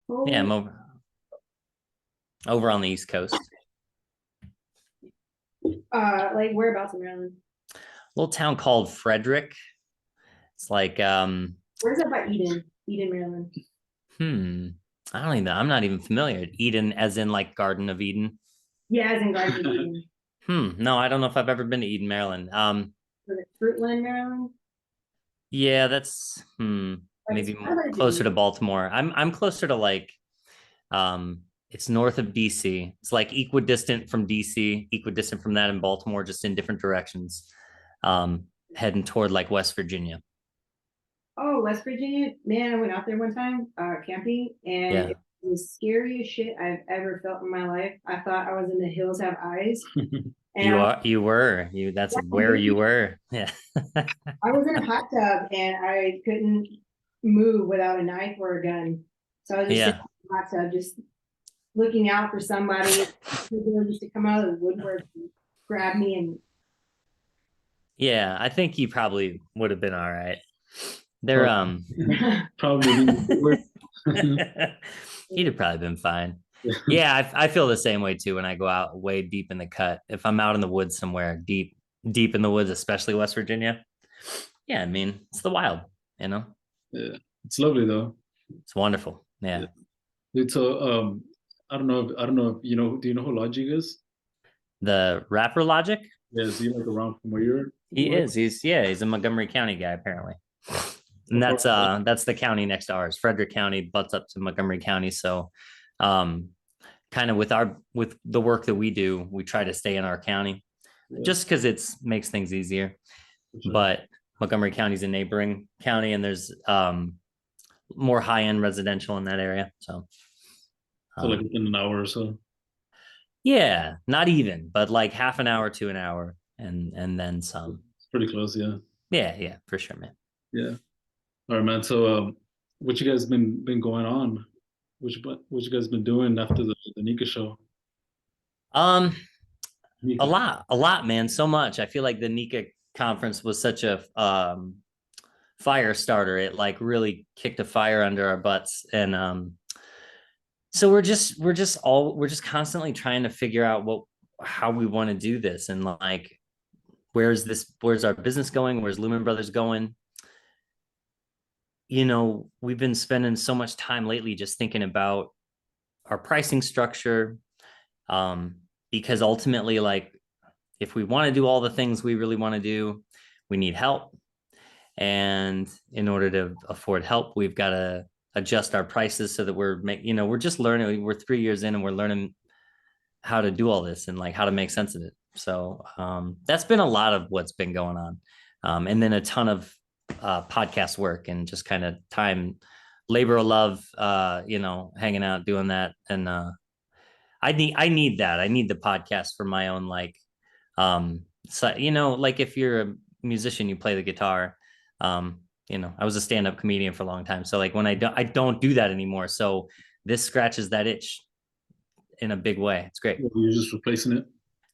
Yeah, Oh, I'm over on the East Coast. like whereabouts in Maryland? Little town called Frederick. It's like Where's that by Eden? Eden, Maryland. hmm. I don't even I'm not even familiar. Eden as in like Garden of Eden. Yeah, as in Garden of Eden. No, I don't know if I've ever been to Eden, Maryland. For the Fruitland, Maryland. Yeah, that's Like it's maybe farther closer than to Baltimore. I'm closer to like it's north of DC. It's like equidistant from DC, equidistant from that in Baltimore, just in different directions. Um, Heading toward like West Virginia. oh, West Virginia. Man, I went out there one time, camping, and Yeah. it was the scariest shit I've ever felt in my life. I thought I was in the hills have eyes, and You are, you were, you, that's where you were. Yeah. I was in a hot tub and I couldn't move without a knife or a gun. So I was just sitting Yeah. in the hot tub, just looking out for somebody just to come out of the woodwork and grab me. And Yeah. I think you probably would have been all right. They're, Probably, probably you'd have probably been fine. Yeah. I feel the same way too when I go out way deep in the cut. If I'm out in the woods somewhere deep in the woods, especially West Virginia. Yeah. I mean, it's the wild, you know, yeah. It's lovely though. it's wonderful. Yeah. Yeah. Dude, so I don't know if you know, do you know who Logic is? The rapper Logic, Yeah, is he like around from where you're he where? is. He's a Montgomery County guy, apparently. And What part of it? that's the county next to ours. Frederick County butts up to Montgomery County. So um kind of with the work that we do, we try to stay in our county Yeah, just because it's makes things easier. for sure. But Montgomery County is a neighboring county and there's more high-end residential in that area. So So like um within an hour or so. yeah, not even, but like half an hour to an hour and then some. It's pretty close, yeah. Yeah, yeah, for sure, man. Yeah. All right, man. So what you guys been going on? What you guys been doing after the Nika show? Um, Nika. a lot, man. So much. I feel like the Nika conference was such a fire starter. It like really kicked a fire under our butts, and so we're just constantly trying to figure out what how we want to do this, and like where's our business going? Where's Lumen Brothers going? You know, we've been spending so much time lately just thinking about our pricing structure, because ultimately, like if we want to do all the things we really want to do, we need help. And in order to afford help, we've got to adjust our prices so that we're just learning. We're 3 years in and we're learning how to do all this and like how to make sense of it. So that's been a lot of what's been going on. And then a ton of podcast work and just kind of time, labor of love, hanging out, doing that. And I need that. I need the podcast for my own so like if you're a musician, you play the guitar. I was a stand-up comedian for a long time. So like when I don't do that anymore. So this scratches that itch in a big way. It's great. You're just replacing it.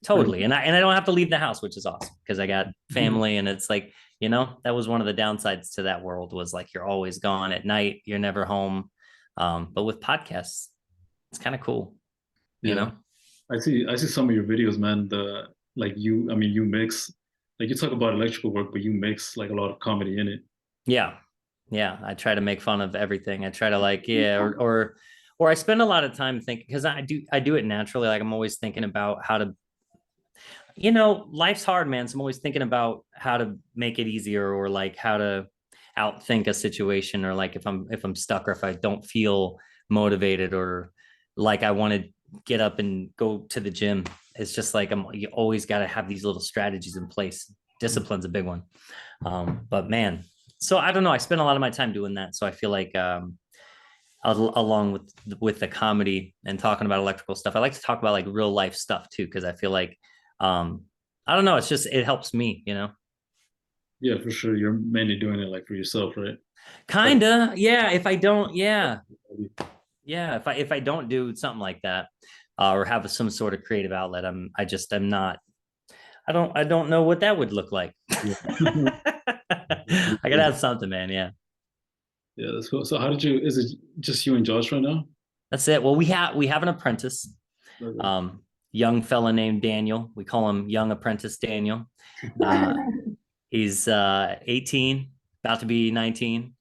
Totally. And I don't have to leave the house, which is awesome because I got Mhm. family and it's like, that was one of the downsides to that world was like you're always gone at night, you're never home. But with podcasts, it's kind of cool, you Yeah. know? I see some of your videos, man. I mean, you mix, like you talk about electrical work, but you mix like a lot of comedy in it. Yeah. Yeah. I try to make fun of everything. I try to like, yeah, or I spend a lot of time thinking because I do it naturally. Like I'm always thinking about how to, life's hard, man. So I'm always thinking about how to make it easier or like how to outthink a situation or like if I'm stuck or if I don't feel motivated or like I want to get up and go to the gym. It's just like you always got to have these little strategies in place. Discipline's a big one. But man, so I don't know. I spend a lot of my time doing that. So I feel like along with the comedy and talking about electrical stuff, I like to talk about like real life stuff too because I feel like um, I don't know. It's just it helps me. Yeah, for sure. You're mainly doing it like for yourself, right? Like, Kinda, yeah. If I don't, yeah, yeah. If I don't do something like that, or have some sort of creative outlet, I'm not. I don't know what that would look like. yeah. I gotta have something, man. Yeah. Yeah, that's cool. So how did you, is it just you and Josh right now? That's it. Well, we have an apprentice, Okay. young fella named Daniel. We call him Young Apprentice Daniel. Uh, he's 18, about to be 19.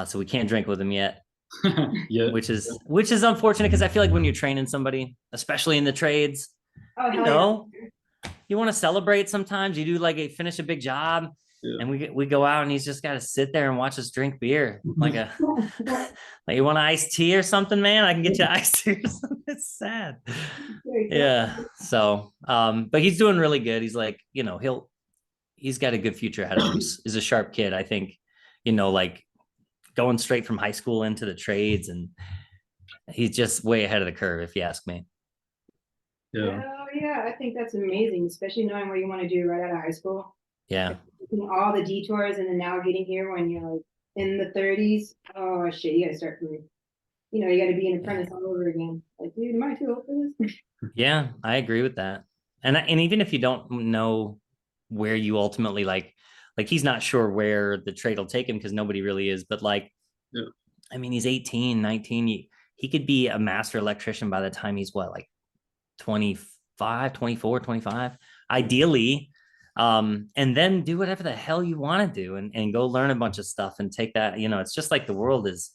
So we can't drink with him yet, Yeah. which is unfortunate because I feel like when you're training somebody, especially in the trades, Oh, you hell yeah. know, you want to celebrate sometimes. You do like finish a big job, Yeah. and we go out and he's just got to sit there and watch us drink beer like you want an iced tea or something, man. I can get you iced tea or something. It's sad. Yeah. So but he's doing really good. He's like, he's got a good future ahead of him. He's a sharp kid. I think, like going straight from high school into the trades, and he's just way ahead of the curve, if you ask me. Yeah. Oh yeah, I think that's amazing, especially knowing what you want to do right out of high school. Yeah. All the detours and then now getting here when you're like in the 30s. Oh shit, you gotta start from, you gotta be an apprentice all over again. Like, dude, am I too old for this? Yeah, I agree with that. And even if you don't know where you ultimately like he's not sure where the trade will take him because nobody really is, but like, Yeah. I mean, he's 18, 19. He could be a master electrician by the time he's what, like 25, 24, 25, ideally. And then do whatever the hell you want to do and go learn a bunch of stuff and take that, it's just like the world is,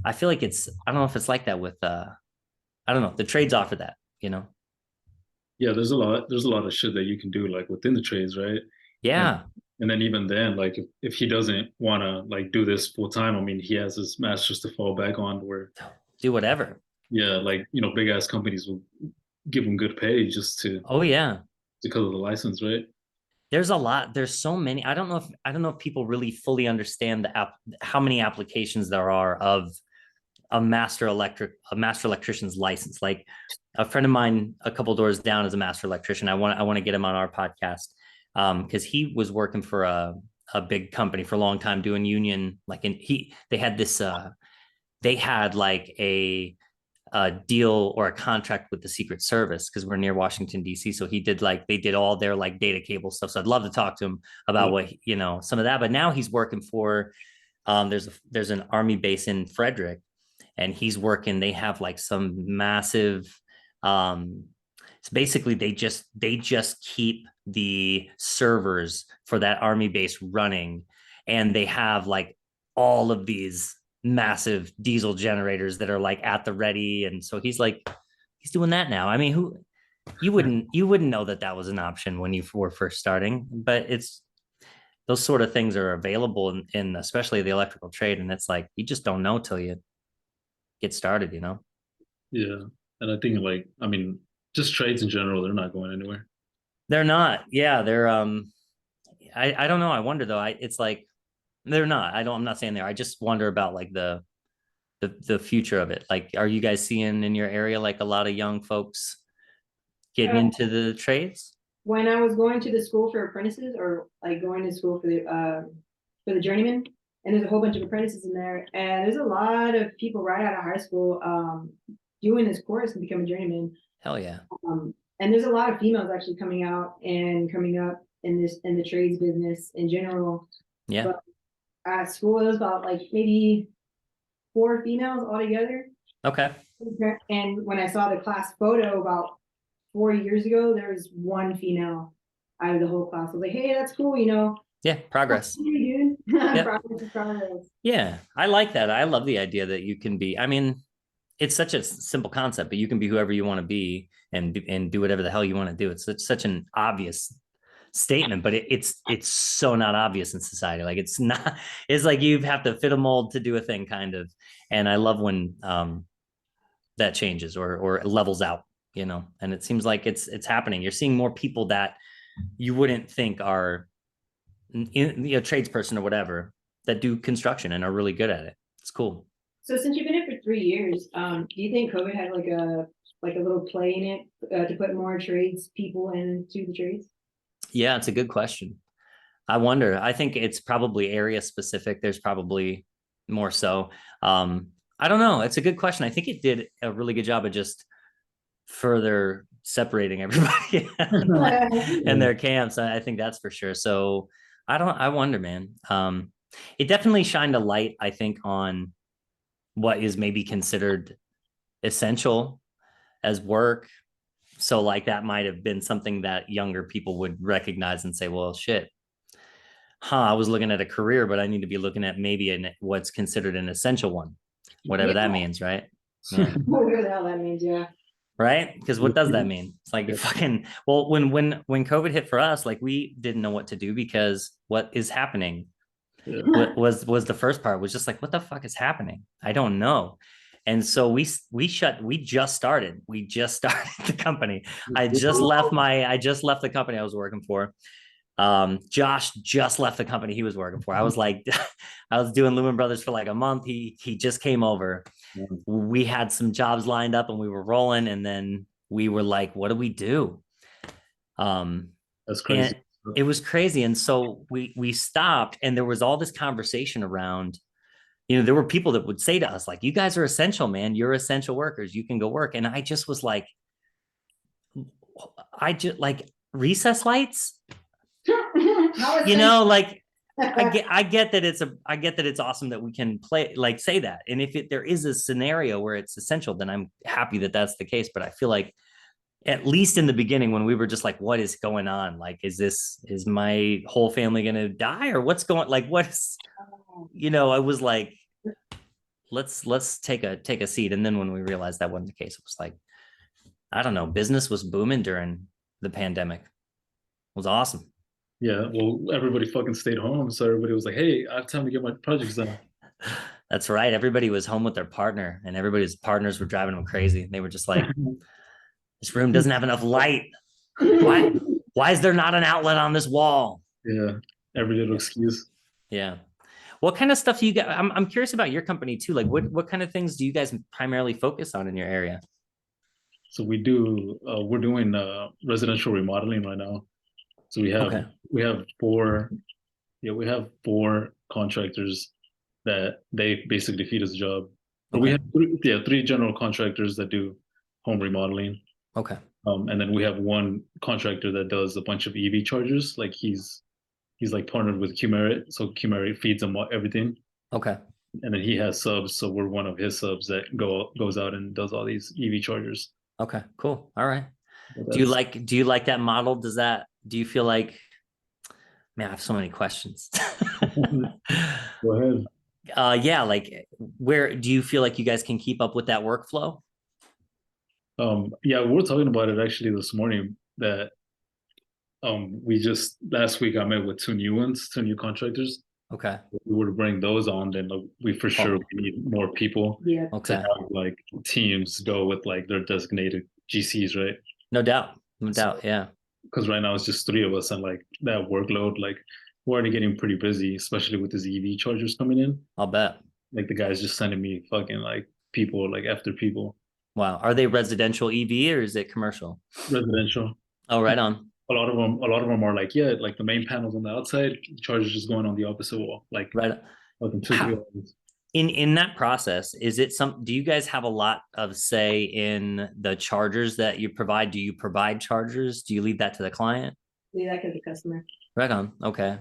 I feel like I don't know if it's like that with, I don't know, the trades offer that, Yeah, there's a lot of shit that you can do like within the trades, right? And Yeah. and then even then, like if he doesn't want to like do this full time, I mean, he has his masters to fall back on where, Do whatever. yeah, like, big ass companies will give him good pay just to Oh yeah. because of the license, right? There's so many. I don't know if people really fully understand how many applications there are of a master electrician's license. Like a friend of mine a couple doors down is a master electrician. I want to get him on our podcast because he was working for a big company for a long time doing union, like, and they had this they had like a deal or a contract with the Secret Service because we're near Washington D.C. So they did all their like data cable stuff. So I'd love to talk to him about what some of that. But now he's working for there's an army base in Frederick, and he's working. They have like some massive. So basically, they just keep the servers for that army base running, and they have like all of these massive diesel generators that are like at the ready. And so he's doing that now. I mean, you wouldn't know that was an option when you were first starting, but it's those sort of things are available in especially the electrical trade. And it's like, you just don't know till you get started. Yeah. And I think like, I mean, just trades in general, they're not going anywhere. They're not. Yeah. They're, I don't know. I wonder though. It's like, they're not. I'm not saying they are. I just wonder about like the future of it. Like, are you guys seeing in your area like a lot of young folks getting Uh, into the trades? when I was going to the school for apprentices or like going to school for the journeyman, and there's a whole bunch of apprentices in there, and there's a lot of people right out of high school doing this course to become a journeyman. Hell yeah. And there's a lot of females actually coming out and coming up in the trades business in general. Yeah. But at school, it was about like maybe 4 females altogether. Okay. And when I saw the class photo about 4 years ago, there was 1 female out of the whole class. I was like, hey, that's cool, Yeah. Progress. Hey, dude. Yep. Progress is progress. Yeah. I like that. I love the idea that you can be, I mean, it's such a simple concept, but you can be whoever you want to be and do whatever the hell you want to do. It's such an obvious statement, but it's so not obvious in society. Like it's not, it's like you have to fit a mold to do a thing kind of. And I love when that changes or levels out, and it seems like it's happening. You're seeing more people that you wouldn't think are tradesperson or whatever that do construction and are really good at it. It's cool. So since you've been in for 3 years, do you think COVID had like a little play in it to put more trades people into the trades? Yeah, it's a good question. I wonder. I think it's probably area specific. There's probably more so. I don't know. It's a good question. I think it did a really good job of just further separating everybody in their camps. I think that's for sure. So I wonder, man. It definitely shined a light, I think, on what is maybe considered essential as work. So like that might have been something that younger people would recognize and say, well, shit, I was looking at a career, but I need to be looking at maybe what's considered an essential one, whatever that Yeah. means, right? Yeah. Whatever the hell that means, yeah. Right? Because what does that mean? It's like you fucking well, when COVID hit for us, like we didn't know what to do because what is happening Yeah. what was the first part was just like, what the fuck is happening? I don't know. And so we just started the company. I just left the company I was working for. Josh just left the company he was working for. I was like, I was doing Lumen Brothers for like a month. He just came over. We had some jobs lined up and we were rolling, and then we were like, what do we do? That's And crazy. it was crazy. And so we stopped, and there was all this conversation around, there were people that would say to us, like, you guys are essential, man. You're essential workers. You can go work. And I just was like, I just like recess lights, How is like I get that it's awesome that we can play, like say that. And if there is a scenario where it's essential, then I'm happy that that's the case. But I feel like at least in the beginning when we were just like, what is going on? Like, is my whole family going to die or what's going, like, what's, I was like, let's take a seat. And then when we realized that wasn't the case, it was like, I don't know, business was booming during the pandemic. It was awesome. Yeah, well, everybody fucking stayed home, so everybody was like, "Hey, I have time to get my projects done." That's right. Everybody was home with their partner, and everybody's partners were driving them crazy. They were just like, this room doesn't have enough light. Why is there not an outlet on this wall? Yeah, every little Yeah. excuse. Yeah. What kind of stuff do you get? I'm curious about your company too. Like what kind of things do you guys primarily focus on in your area? So we're doing residential remodeling right now. So Okay. we have four, yeah, we have four contractors that they basically feed us a job. Or we Okay. have three general contractors that do home remodeling. Okay. And then we have one contractor that does a bunch of EV chargers. Like he's like partnered with Qmerit, so Qmerit feeds him everything. Okay. And then he has subs, so we're one of his subs that goes out and does all these EV chargers. Okay. Cool. All right. But Do you that's like do you like that model? Do you feel like, man, I have so many questions. go ahead. Yeah, like where do you feel like you guys can keep up with that workflow? Yeah, we were talking about it actually this morning that we just last week I met with two new contractors. Okay. If we were to bring those on, then we for sure Oh, we need more people Yeah. to okay. have like teams go with like their designated GCs, right? No doubt. No So doubt. Yeah. because right now it's just three of us and like that workload, like we're already getting pretty busy, especially with these EV chargers coming in. I'll bet. Like the guys just sending me fucking like people like after people, Wow. Are they residential EV or is it commercial? residential. Oh, right on. A lot of them are like, yeah, like the main panels on the outside, chargers just going on the opposite wall, like Right. fucking two, three How, hours. in that process, is it do you guys have a lot of say in the chargers that you provide? Do you provide chargers? Do you leave that to the client? Leave that to the customer. Right on. Okay.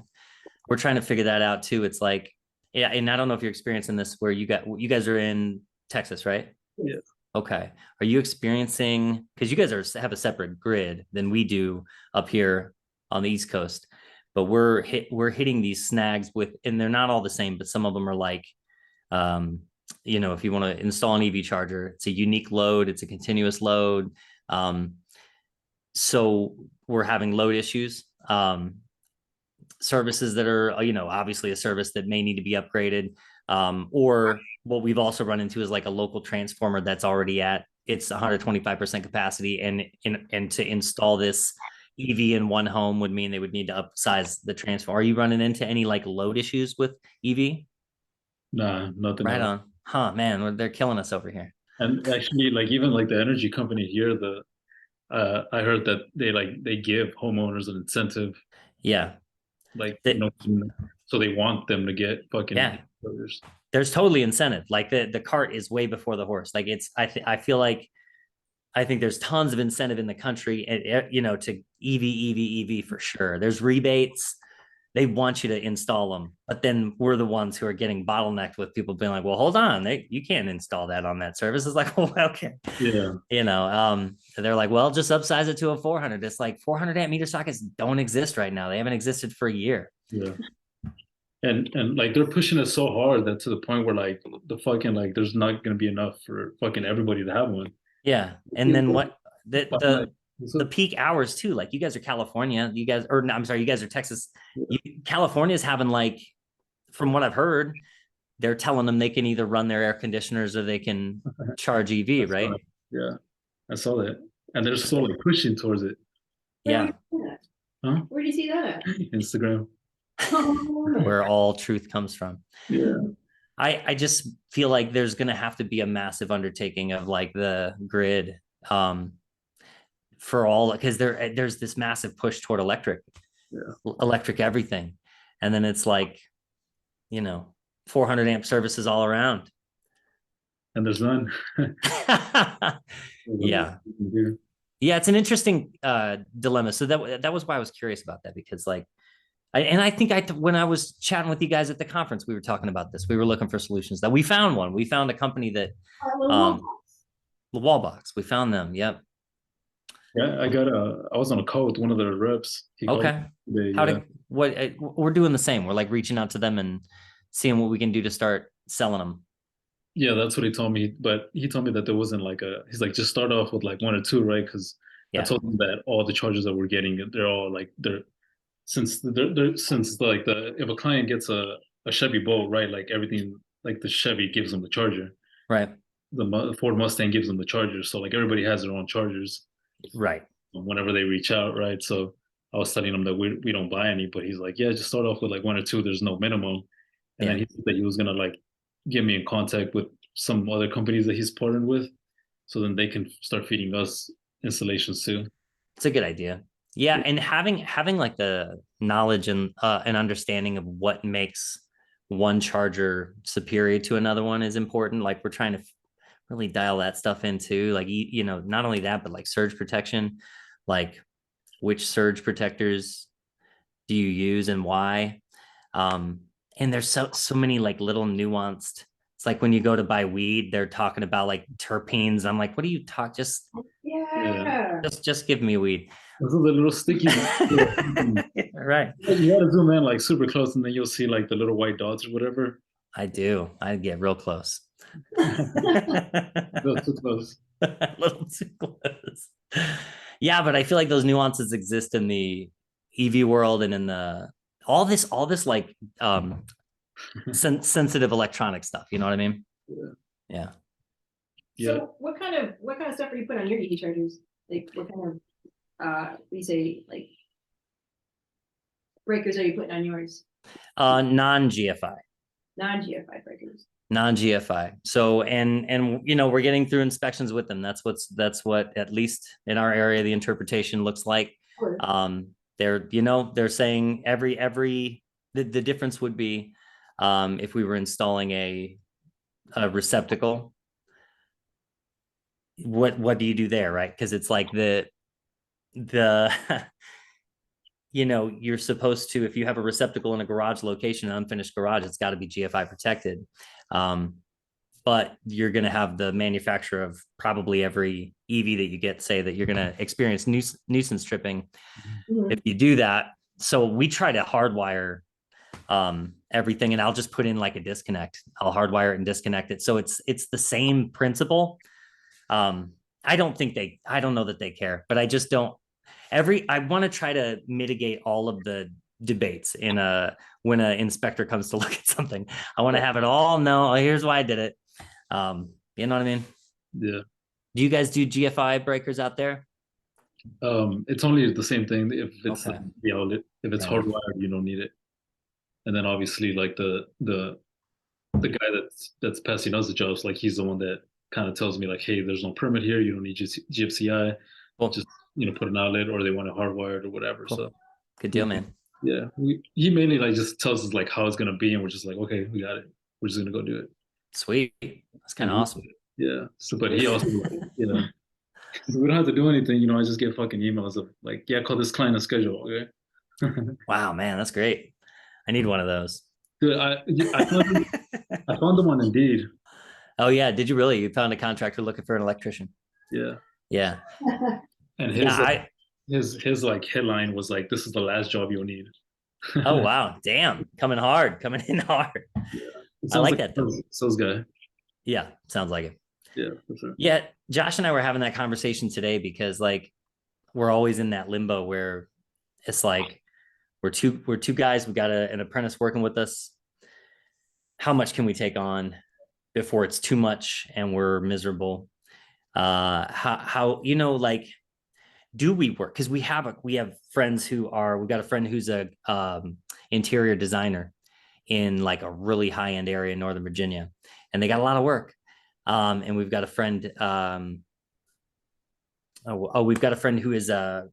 We're trying to figure that out too. It's like, yeah, and I don't know if you're experiencing this where you guys are in Texas, right? Yeah. Okay. Are you experiencing, because you guys have a separate grid than we do up here on the East Coast, but we're hitting these snags with, and they're not all the same, but some of them are like, if you want to install an EV charger, it's a unique load, it's a continuous load. So we're having load issues. Services that are, obviously a service that may need to be upgraded. Or what we've also run into is like a local transformer that's already at its 125% capacity. And to install this EV in one home would mean they would need to upsize the transformer. Are you running into any like load issues with EV? Nah, nothing Right at all. on. Huh, man, they're killing us over here. And actually, like even like the energy company here, I heard that they give homeowners an incentive, Yeah. like That, so they want them to get fucking yeah. chargers. There's totally incentive. Like the cart is way before the horse. Like I feel like I think there's tons of incentive in the country, and to EV for sure. There's rebates. they want you to install them, but then we're the ones who are getting bottlenecked with people being like, well, hold on, you can't install that on that service. It's like, well, okay. Yeah. They're like, well, just upsize it to a 400. It's like 400 amp meter sockets don't exist right now. They haven't existed for a year. Yeah. And like they're pushing it so hard that to the point where like the fucking like there's not gonna be enough for fucking everybody to have one. Yeah. And then what the So, peak hours too, like you guys are California, you guys, or no, I'm sorry, you guys are Texas. California's having like, from what I've heard, they're telling them they can either run their air conditioners or they can charge EV, right? yeah, I saw that. And they're still like pushing towards it. Yeah. Huh? Where do you see that at? Instagram. Where all truth comes from. Yeah. I just feel like there's going to have to be a massive undertaking of like the grid for all, because there's this massive push toward electric everything. And then it's like, 400 amp services all around. And there's none. Yeah. Yeah, it's an interesting dilemma. So that was why I was curious about that, because like, I think when I was chatting with you guys at the conference, we were talking about this. We were looking for solutions. That we found one. We found a company that the wall box. We found them. Yep. Yeah, I was on a call with one of their reps. Okay. We're doing the same. We're like reaching out to them and seeing what we can do to start selling them. Yeah, that's what he told me. But he told me that there wasn't like he's like, just start off with like one or two, right? Because I told him that all the charges that we're getting, they're all like since like if a client gets a Chevy Bolt, right? Like everything, like the Chevy gives them the charger. Right. The Ford Mustang gives them the charger. So like everybody has their own chargers. Right. Whenever they reach out, right? So I was telling him that we don't buy any, but he's like, yeah, just start off with like one or two. There's no minimum. And then he said that he was gonna like get me in contact with some other companies that he's partnered with, so then they can start feeding us installations too. It's a good idea. Yeah, and having like the knowledge and an understanding of what makes one charger superior to another one is important. Like we're trying to really dial that stuff into, like, not only that, but like surge protection, like which surge protectors do you use and why? And there's so many like little nuanced. It's like when you go to buy weed, they're talking about like terpenes. I'm like, what do you talk? Just give me weed. Those are the little sticky. Right. You gotta zoom in like super close, and then you'll see like the little white dots or whatever. I do. I get real close. A little too close. A little too close. Yeah, but I feel like those nuances exist in the EV world and in the all this like sensitive electronic stuff. You know what I mean? Yeah. So what kind of stuff are you putting on your EV chargers? Like what kind of we say like breakers are you putting on yours? Non-GFI. Non-GFI breakers. Non-GFI. So and we're getting through inspections with them. That's what at least in our area the interpretation looks like. They're saying the difference would be if we were installing a receptacle. What do you do there, right? Because it's like the you're supposed to, if you have a receptacle in a garage location, an unfinished garage, it's got to be GFI protected. But you're going to have the manufacturer of probably every EV that you get say that you're going to experience nuisance tripping if you do that. So we try to hardwire everything, and I'll just put in like a disconnect. I'll hardwire it and disconnect it. So it's the same principle. I don't know that they care, but I just don't. I want to try to mitigate all of the debates when an inspector comes to look at something. I want to have it all. No, here's why I did it. You know what I mean? Yeah. Do you guys do GFI breakers out there? It's only the same thing. If it's the outlet, if it's hardwired, you don't need it. And then obviously, like the guy that's passing us the jobs, like he's the one that kind of tells me like, hey, there's no permit here. You don't need GFCI. Well, just put an outlet, or they want it hardwired or whatever. Cool. So good deal, man. Yeah, he mainly like just tells us like how it's gonna be, and we're just like, okay, we got it. We're just gonna go do it. Sweet, that's kind of awesome. Yeah. So, but he also, we don't have to do anything. I just get fucking emails of like, yeah, call this client a schedule. Okay. Wow, man, that's great. I need one of those. Good. I found them on Indeed. Oh yeah, did you really? You found a contractor looking for an electrician? Yeah. Yeah, And yeah. his like headline was like, "This is the last job you'll need." Oh wow, damn, coming hard, coming in hard. Yeah. It I sounds like like that though. sales guy. Yeah, sounds like it. Yeah, for sure. Yeah, Josh and I were having that conversation today because like we're always in that limbo where it's like we're two guys, we got an apprentice working with us. How much can we take on before it's too much and we're miserable? How like do we work? Because we have friends we've got a friend who's a interior designer in like a really high end area in Northern Virginia, and they got a lot of work. And we've got a friend. We've got a friend who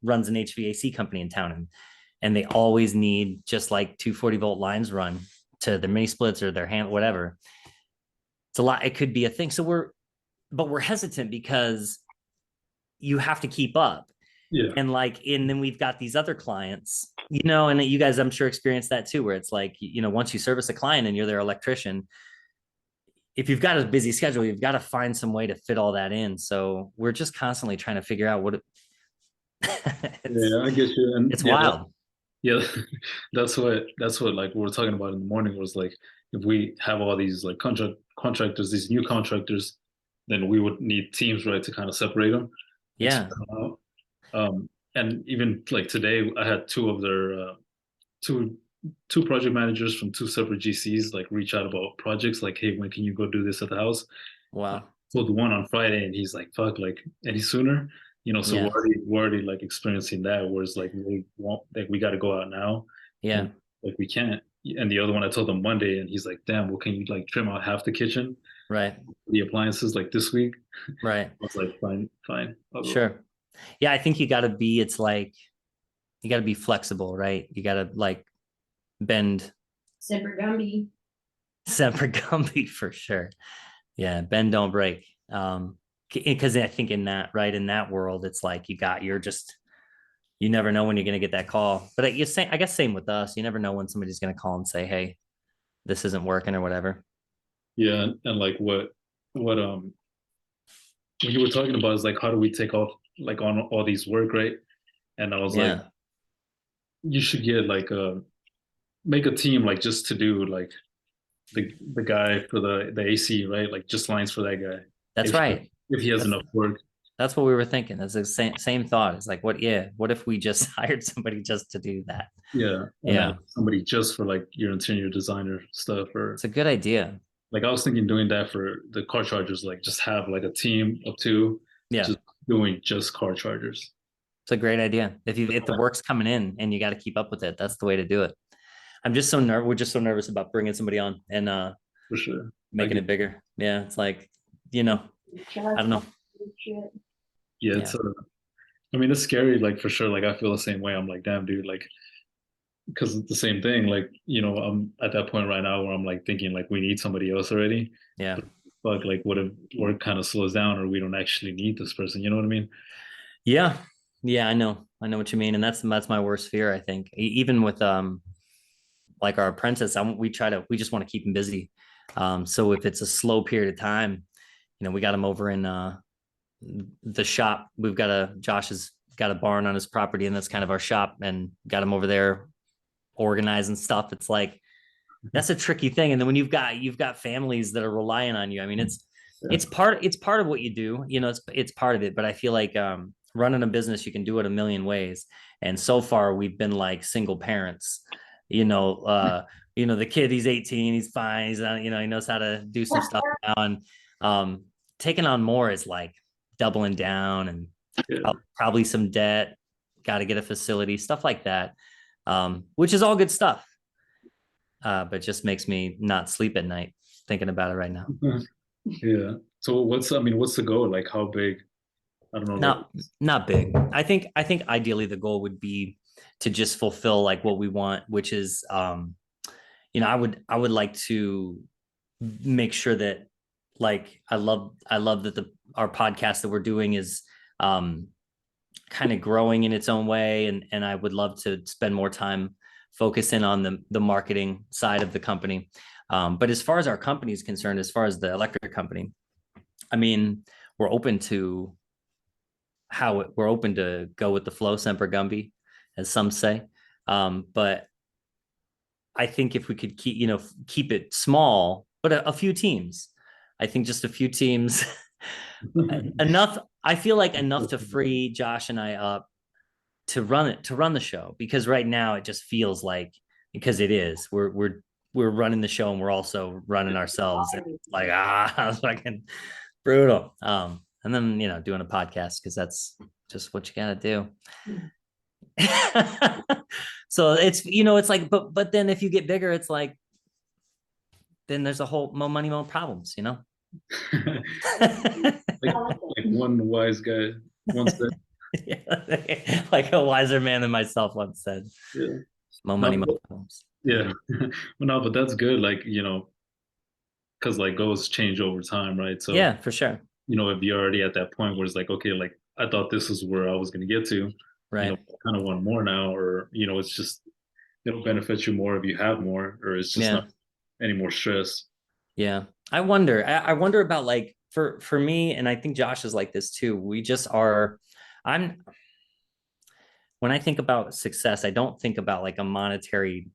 runs an HVAC company in town, and they always need just like 240-volt lines run to their mini splits or their hand, whatever. It's a lot. It could be a thing. So we're hesitant because you have to keep up. Yeah. And then we've got these other clients, and you guys, I'm sure, experience that too, where it's like, once you service a client and you're their electrician, if you've got a busy schedule, you've got to find some way to fit all that in. So we're just constantly trying to figure out Yeah, I get you. And it's yeah, wild. yeah, that's what like we were talking about in the morning was like if we have all these like contractors, these new contractors, then we would need teams, right, to kind of separate them. Like, Yeah. spread them out. And even like today, I had two of their two two project managers from two separate GCs like reach out about projects. Like, hey, when can you go do this at the house? Wow. Told the one on Friday, and he's like, "Fuck, like any sooner." So Yeah. we're already like experiencing that. Whereas like we got to go out now, Yeah. and like we can't. And the other one, I told him Monday, and he's like, "Damn, well, can you like trim out half the kitchen, Right. the appliances like this week?" Right. I was like, "Fine, fine, I'll go." Sure. Yeah. I think it's like, you got to be flexible, right? You got to like bend. Semper Gumby. Semper Gumby for sure. Yeah. Bend, don't break. Because I think in that world, it's like you never know when you're going to get that call. But I guess same with us. You never know when somebody's going to call and say, "Hey, this isn't working" or whatever. Yeah, and like what you were talking about is like how do we take off like on all these work, right? And I was like, Yeah, you should get like make a team like just to do like the guy for the AC, right? Like just lines for that guy. that's If right. if he has That's enough work. that's what we were thinking. That's the same thought. It's like, what? Yeah, what if we just hired somebody just to do that? Yeah. And then Yeah, somebody just for like your interior designer stuff or it's a good idea. like I was thinking doing that for the car chargers, like just have like a team of two Yeah, just doing just car chargers. it's a great idea. If the work's coming in and you got to keep up with it, that's the way to do it. We're just so nervous about bringing somebody on and For sure. I making get, it bigger. Yeah, it's like, I don't know. yeah, Yeah, I mean, it's scary, like for sure. Like I feel the same way. I'm like, damn, dude, like, because it's the same thing. Like, I'm at that point right now where I'm like thinking like we need somebody else already. yeah. But fuck, like, what if work kind of slows down or we don't actually need this person? You know what I mean? Yeah. Yeah, I know what you mean. And that's my worst fear, I think. Even with like our apprentice, we just want to keep him busy. So if it's a slow period of time, we got him over in the shop. Josh has got a barn on his property, and that's kind of our shop, and got him over there organizing stuff. It's like that's a tricky thing. And then when you've got families that are relying on you, I mean, Yeah. it's part of what you do, it's part of it. But I feel like running a business, you can do it a million ways. And so far we've been like single parents, the kid, he's 18, he's fine, he knows how to do some stuff now. And taking on more is like doubling down and Yeah. probably some debt, got to get a facility, stuff like that, which is all good stuff. But just makes me not sleep at night thinking about it right now. Yeah. So what's the goal? Like how big? I don't know, like Not big. I think ideally the goal would be to just fulfill like what we want, which is I would like to make sure that like I love that our podcast that we're doing is kind of growing in its own way, and I would love to spend more time focus in on the marketing side of the company. But as far as our company is concerned, as far as the electric company, I mean, we're open to we're open to go with the flow, semper gumby, as some say. But I think if we could keep it small, but a few teams, I think just a few teams, enough. I feel like enough to free Josh and I up to run the show, because right now it just feels like, because it is, we're running the show and we're also running ourselves. It's like, it's fucking brutal. And then doing a podcast, because that's just what you gotta do. So it's like, but then if you get bigger, it's like, then there's a whole more money, more problems, like one wise guy once said. Yeah, like a wiser man than myself once said. Yeah. More money, more problems. Yeah. Well, no, but that's good. Like, because like goals change over time, right? So yeah, for sure. If you're already at that point where it's like, okay, like I thought this is where I was going to get to, right? I kind of want more now, or it's just it'll benefit you more if you have more, or it's just not any more stress. Yeah, I wonder about, like, for me, and I think Josh is like this too. We just are. When I think about success, I don't think about like a monetary.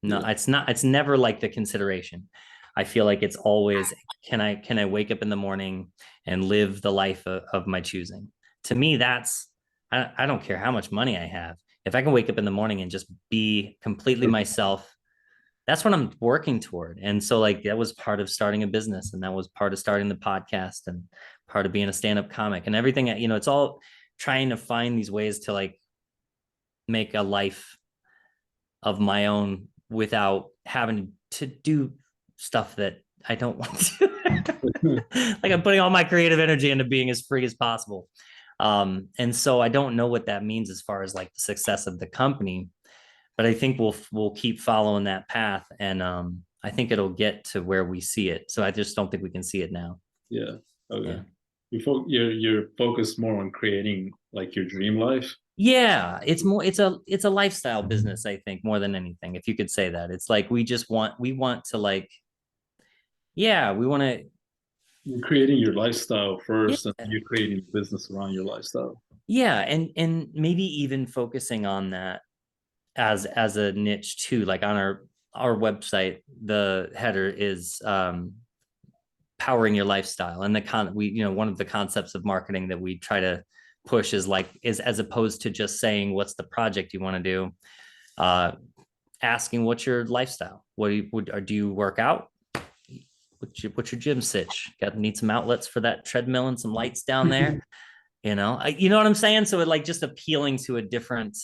No, it's not. It's never like the consideration. I feel like it's always, can I wake up in the morning and live the life of my choosing? To me, I don't care how much money I have. If I can wake up in the morning and just be completely myself, that's what I'm working toward. And so, like, that was part of starting a business, and that was part of starting the podcast, and part of being a stand-up comic, and everything. It's all trying to find these ways to, like, make a life of my own without having to do stuff that I don't want to. Like, I'm putting all my creative energy into being as free as possible. And so I don't know what that means as far as like the success of the company, but I think we'll keep following that path, and I think it'll get to where we see it. So I just don't think we can see it now. Yeah. Okay. Yeah. You're focused more on creating like your dream life. Yeah, it's a lifestyle business, I think, more than anything, if you could say that. It's like we want to, like, we want to. You're creating your lifestyle first, and you're creating business around your lifestyle. Yeah, and maybe even focusing on that as a niche too. Like, on our website, the header is powering your lifestyle, and one of the concepts of marketing that we try to push is as opposed to just saying what's the project you want to do, asking what's your lifestyle. Do you work out? What's your gym sitch? Need some outlets for that treadmill and some lights down there. You know what I'm saying? So it, like, just appealing to a different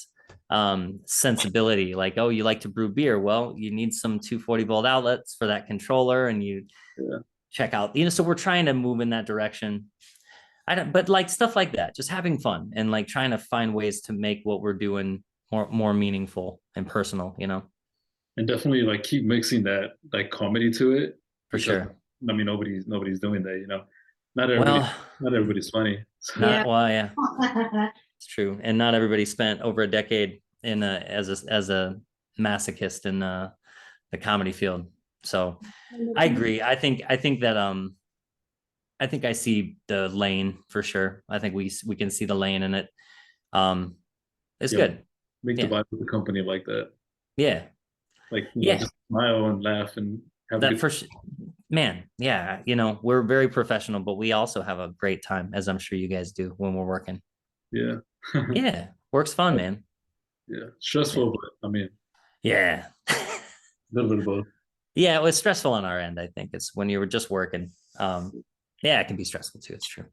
sensibility. Like, oh, you like to brew beer? Well, you need some 240-volt outlets for that controller, and you check out. So we're trying to move in that direction. But like stuff like that, just having fun and like trying to find ways to make what we're doing more meaningful and personal. And definitely like keep mixing that like comedy to it. For sure. I mean, nobody's doing that. Not everybody's funny. So. Yeah. It's true. And not everybody spent over a decade as a masochist in the comedy field. So I agree. I think that I think I see the lane for sure. I think we can see the lane in it. It's good. Make the vibe of the company like that. Yeah. Like, just smile and laugh and have that for sure. Man, yeah. We're very professional, but we also have a great time, as I'm sure you guys do when we're working. Yeah. Yeah. Work's fun, man. Yeah. Stressful, but I mean. Yeah. A little bit of both. Yeah, it was stressful on our end, I think. It's when you were just working. Yeah, it can be stressful too. It's true.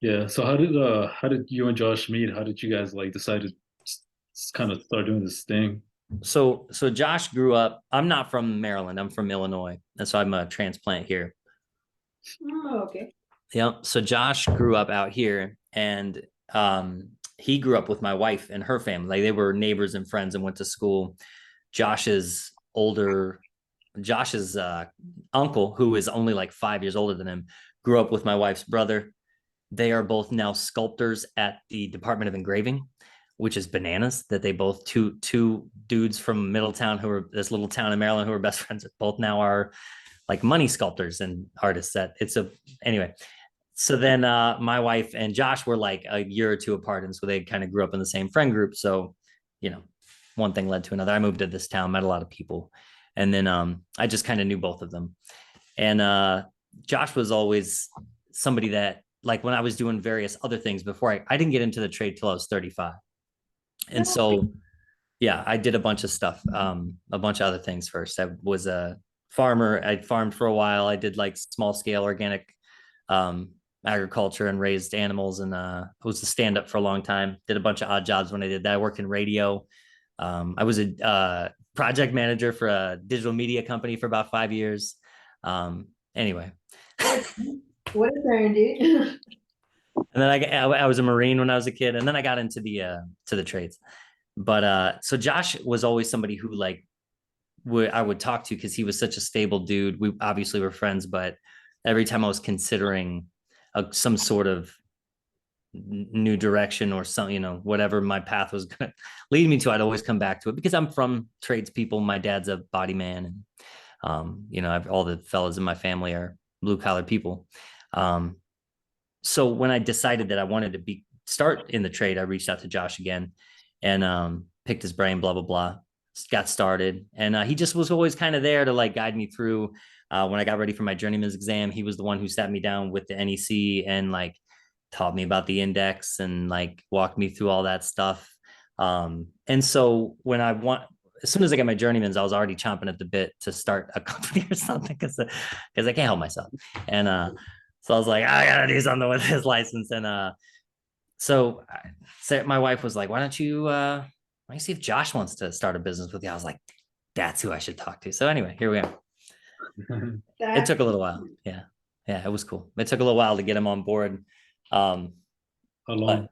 Yeah. So how did you and Josh meet? How did you guys like decide to kind of start doing this thing? So Josh grew up. I'm not from Maryland. I'm from Illinois, and so I'm a transplant here. Oh, okay. Yeah. So Josh grew up out here, and he grew up with my wife and her family. Like, they were neighbors and friends and went to school. Josh's uncle, who is only like 5 years older than him, grew up with my wife's brother. They are both now sculptors at the Department of Engraving, which is bananas that they both two dudes from Middletown who are this little town in Maryland who are best friends both now are like money sculptors and artists. That it's a anyway. So then my wife and Josh were like a year or two apart, and so they kind of grew up in the same friend group. So, you know, one thing led to another. I moved to this town, met a lot of people, and then I just kind of knew both of them. And Josh was always somebody that, like, when I was doing various other things before, I didn't get into the trade till I was 35. And so, yeah, I did a bunch of stuff, a bunch of other things first. I was a farmer. I farmed for a while. I did like small scale organic agriculture and raised animals, and was a stand up for a long time. Did a bunch of odd jobs when I did that. I worked in radio. I was a project manager for a digital media company for about 5 years. Anyway. What is there, dude? And then I was a Marine when I was a kid, and then I got into the trades. But so Josh was always somebody who like I would talk to because he was such a stable dude. We obviously were friends, but every time I was considering some sort of new direction or some, whatever my path was going to lead me to, I'd always come back to it because I'm from tradespeople. My dad's a body man, and all the fellas in my family are blue collar people. So when I decided that I wanted to start in the trade, I reached out to Josh again and picked his brain, blah, blah, blah, got started. And he just was always kind of there to like guide me through. When I got ready for my journeyman's exam, he was the one who sat me down with the NEC and like taught me about the index and like walked me through all that stuff. And so as soon as I got my journeyman's, I was already chomping at the bit to start a company or something because I can't help myself. And so I was like, I gotta do something with his license. And so my wife was like, why don't you see if Josh wants to start a business with you? I was like, that's who I should talk to. So anyway, here we are. It took a little while. Yeah, it was cool. It took a little while to get him on board. How long?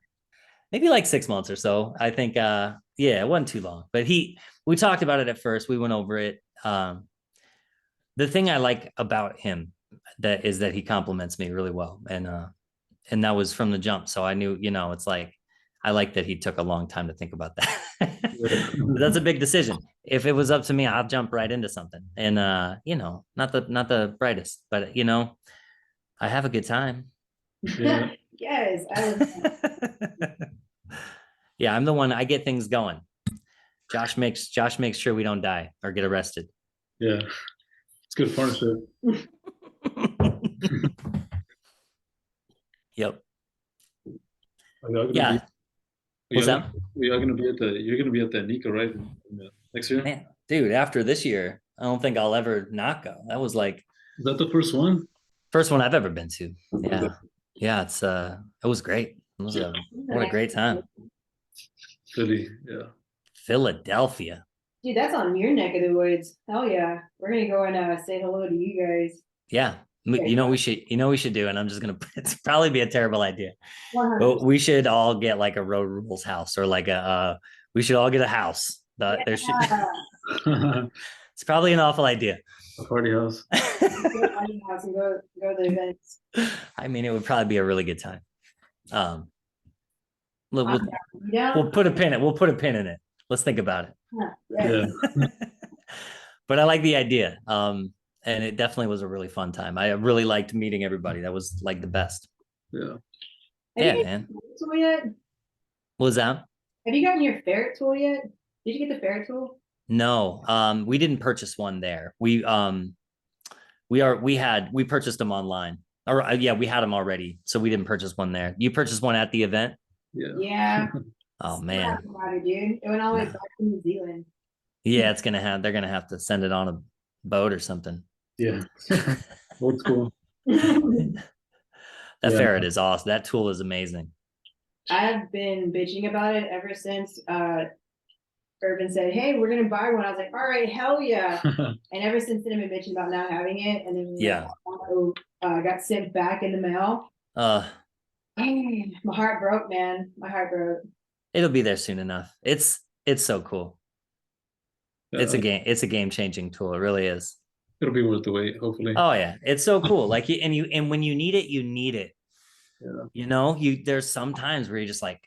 Maybe like 6 months or so. I think it wasn't too long, but we talked about it at first. We went over it. The thing I like about him is that he compliments me really well. And that was from the jump. So I knew, it's like, I like that he took a long time to think about that. That's a big decision. If it was up to me, I'll jump right into something. And not the brightest, but I have a good time. Yeah. Yes. Yeah, I'm the one. I get things going. Josh makes sure we don't die or get arrested. Yeah, it's good partnership. Yep. Yeah. What's that? You're gonna be at the NICA, right? Next year? Man, dude, after this year, I don't think I'll ever not go. That was like, is that the first one? First one I've ever been to. Yeah. Yeah, it was great. What a great time. Philly, yeah. Philadelphia. Dude, that's on your neck of the woods. Hell yeah. We're gonna go and say hello to you guys. Yeah. We should do, and I'm just gonna it's probably be a terrible idea. 100%. But we should all get like a road rules house or like we should all get a house. It's probably an awful idea. A party house. Party house and go to the events. I mean, it would probably be a really good time. We'll put a pin in it. Let's think about it. Yeah. But I like the idea. And it definitely was a really fun time. I really liked meeting everybody. That was like the best. Yeah. Man. Tool yet? What was that? Have you gotten your ferret tool yet? Did you get the ferret tool? No. We didn't purchase one there. We purchased them online. Or we had them already, so we didn't purchase one there. You purchased one at the event? Yeah. Oh man. Dude. It went all the way back to New Zealand. Yeah, they're gonna have to send it on a boat or something. Yeah. Old school. That ferret is awesome. That tool is amazing. I've been bitching about it ever since Irvin said, hey, we're gonna buy one. I was like, all right, hell yeah. And ever since then I've been bitching about not having it. And then got sent back in the mail. My heart broke, man. My heart broke. It'll be there soon enough. It's so cool. It's a game-changing tool. It really is. It'll be worth the wait, hopefully. Oh yeah, it's so cool. Like and when you need it, you need it. Yeah. There's some times where you're just like,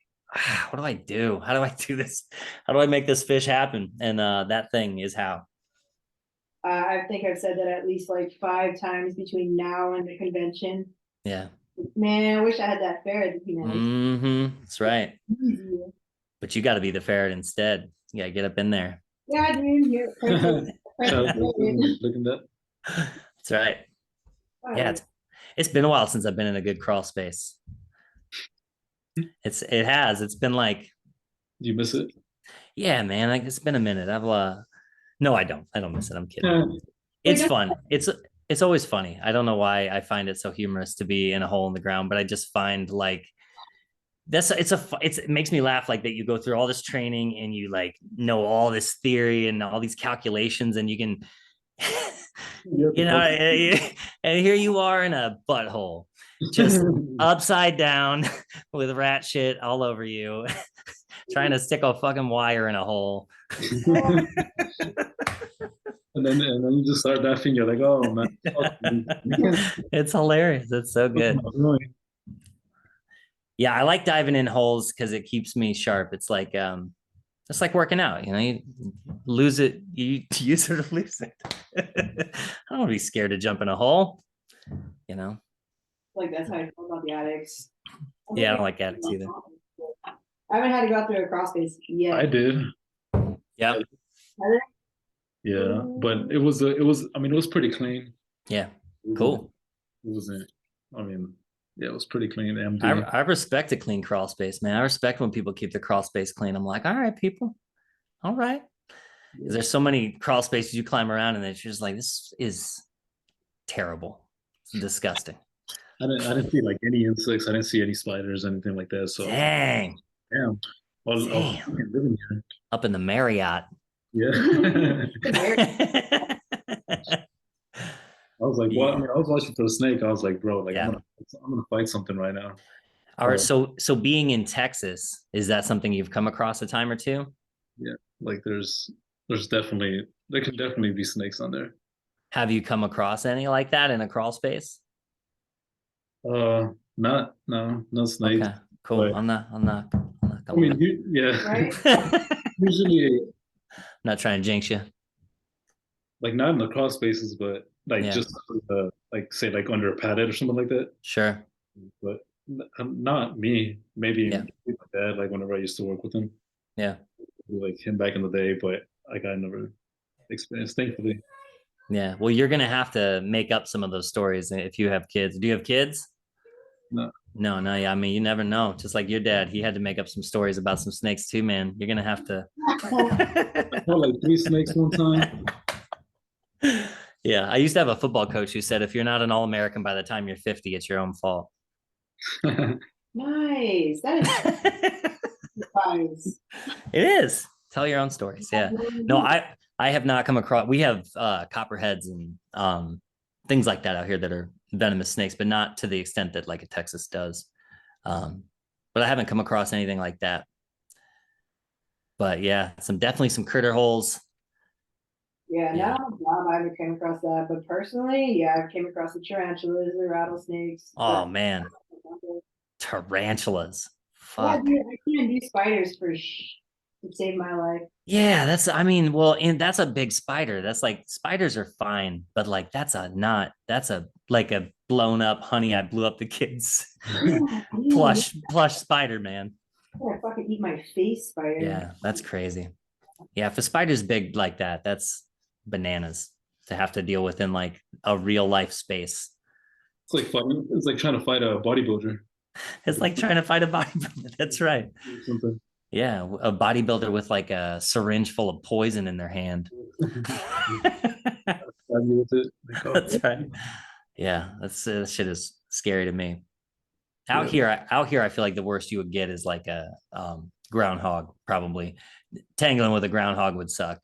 what do I do? How do I do this? How do I make this fish happen? And that thing is how. I think I've said that at least like 5 times between now and the convention. Yeah. Man, I wish I had that ferret. That's right. Easier. But you got to be the ferret instead. You got to get up in there. Yeah, dude. Here, Looking at That's right. Yeah, it's been a while since I've been in a good crawl space. It has. It's been like. Do you miss it? Yeah, man. Like it's been a minute. No, I don't. I don't miss it. I'm kidding. It's fun. It's always funny. I don't know why I find it so humorous to be in a hole in the ground, but I just find like it makes me laugh like that you go through all this training and you like know all this theory and all these calculations and you can you know and here you are in a butthole just upside down with rat shit all over you trying to stick a fucking wire in a hole. And then you just start laughing. You're like, oh man, it's hilarious. It's so good. Yeah, I like diving in holes because it keeps me sharp. It's like working out. You know, you lose it, you use it or lose it. I don't want to be scared to jump in a hole. You know, like that's how I feel about the addicts. Yeah, I don't like addicts either. I haven't had to go through a crawl space yet. I did. Yeah. Yeah, but it was pretty clean. Yeah, cool. It wasn't. I mean, yeah, it was pretty clean. Empty. I respect a clean crawl space, man. I respect when people keep their crawl space clean. I'm like, all right, people, all right. Yeah. There's so many crawl spaces you climb around, and it's just like this is terrible. It's disgusting. I didn't see like any insects. I didn't see any spiders, anything like that. So damn. I was living here. Up in the Marriott. Yeah. I was like, what? I mean, I was watching for the snake. I was like, bro, like I'm gonna fight something right now. All right. So being in Texas, is that something you've come across a time or two? Yeah, like there can definitely be snakes on there. Have you come across any like that in a crawl space? No snakes. Okay, cool. But, I'm not I mean, Right? Usually I'm not trying to jinx you. Like not in the crawl spaces, but like just like say like under a padded or something like that. Sure. But not me. Maybe my dad, like whenever I used to work with him. Yeah. Like him back in the day, but like I never experienced, thankfully. Yeah. Well, you're gonna have to make up some of those stories if you have kids. Do you have kids? No. No. Yeah. I mean, you never know. Just like your dad, he had to make up some stories about some snakes too, man. You're gonna have to. I caught like 3 snakes one time. Yeah, I used to have a football coach who said, if you're not an All-American by the time you're 50, it's your own fault. Nice. That is nice. It is. Tell your own stories. Yeah. No, I have not come across. We have copperheads and things like that out here that are venomous snakes, but not to the extent that like a Texas does. But I haven't come across anything like that. But yeah, definitely some critter holes. Yeah, not on the job I ever came across that, but personally, yeah, I've came across the tarantulas, the rattlesnakes. Oh man, tarantulas. Fuck. Yeah, dude, I can't do spiders to save my life. Yeah, that's that's a big spider. That's like spiders are fine, but like that's a like a blown up honey, I blew up the kids plush spider, man. I fucking eat my face spider. Yeah, that's crazy. Yeah, if a spider's big like that, that's bananas to have to deal with in like a real life space. It's like trying to fight a bodybuilder. It's like trying to fight a bodybuilder. That's right. Something. Yeah, a bodybuilder with like a syringe full of poison in their hand. That's right. Yeah, that shit is scary to me. Out here, I feel like the worst you would get is like a groundhog. Probably tangling with a groundhog would suck.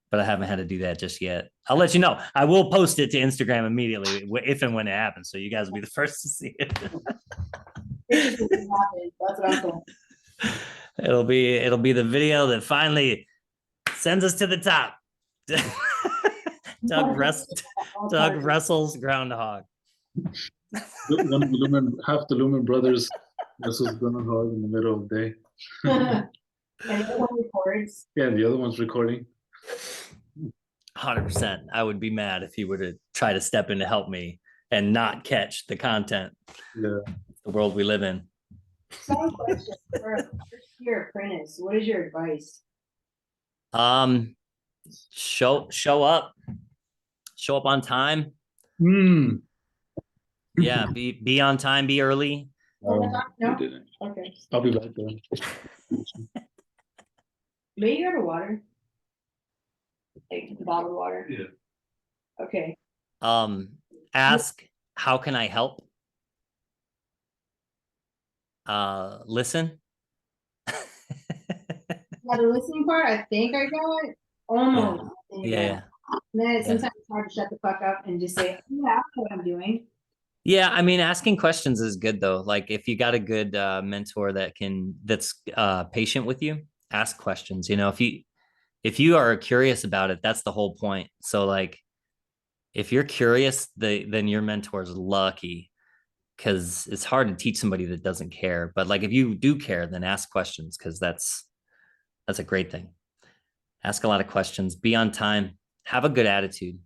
But I haven't had to do that just yet. I'll let you know. I will post it to Instagram immediately if and when it happens, so you guys will be the first to see it. That's what I'm saying. It'll be the video that finally sends us to the top. Doug Russell's groundhog. Half the Lumen Brothers This was going hard in the middle of the day. And the other one records. Yeah, the other one's recording. 100%. I would be mad if he were to try to step in to help me and not catch the content. Yeah. The world we live in. Some question for a first-year apprentice. What is your advice? Show up on time. Yeah, be on time, be early. No? Didn't. Okay. I'll be back there. May you have a water? Like bottled water? Yeah. Okay. Ask, how can I help? Listen. Yeah, the listening part, I think I got almost. Yeah. Man, sometimes it's hard to shut the fuck up and just say, yeah, I know what I'm doing. Yeah, I mean, asking questions is good though. Like if you got a good mentor that's patient with you, ask questions. You know, if you are curious about it, that's the whole point. So like if you're curious, then your mentor's lucky, because it's hard to teach somebody that doesn't care. But like if you do care, then ask questions, because that's a great thing. Ask a lot of questions, be on time, have a good attitude.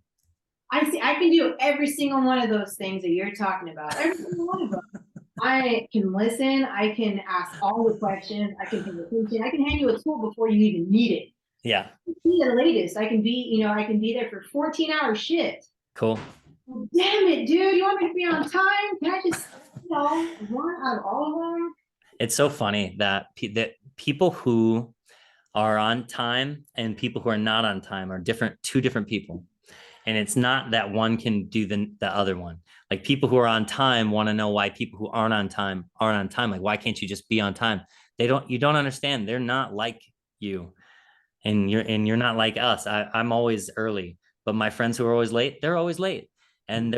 I see. I can do every single one of those things that you're talking about. Every single one of them. I can listen. I can ask all the questions. I can pay attention. I can hand you a tool before you even need it. Yeah. Be the latest. I can be, I can be there for 14-hour shit. Cool. Well, damn it, dude. You want me to be on time? Can I just, one out of all of them? It's so funny that people who are on time and people who are not on time are two different people. And it's not that one can do the other one. Like people who are on time want to know why people who aren't on time aren't on time. Like, why can't you just be on time? You don't understand. They're not like you. And you're not like us. I'm always early, but my friends who are always late, they're always late. And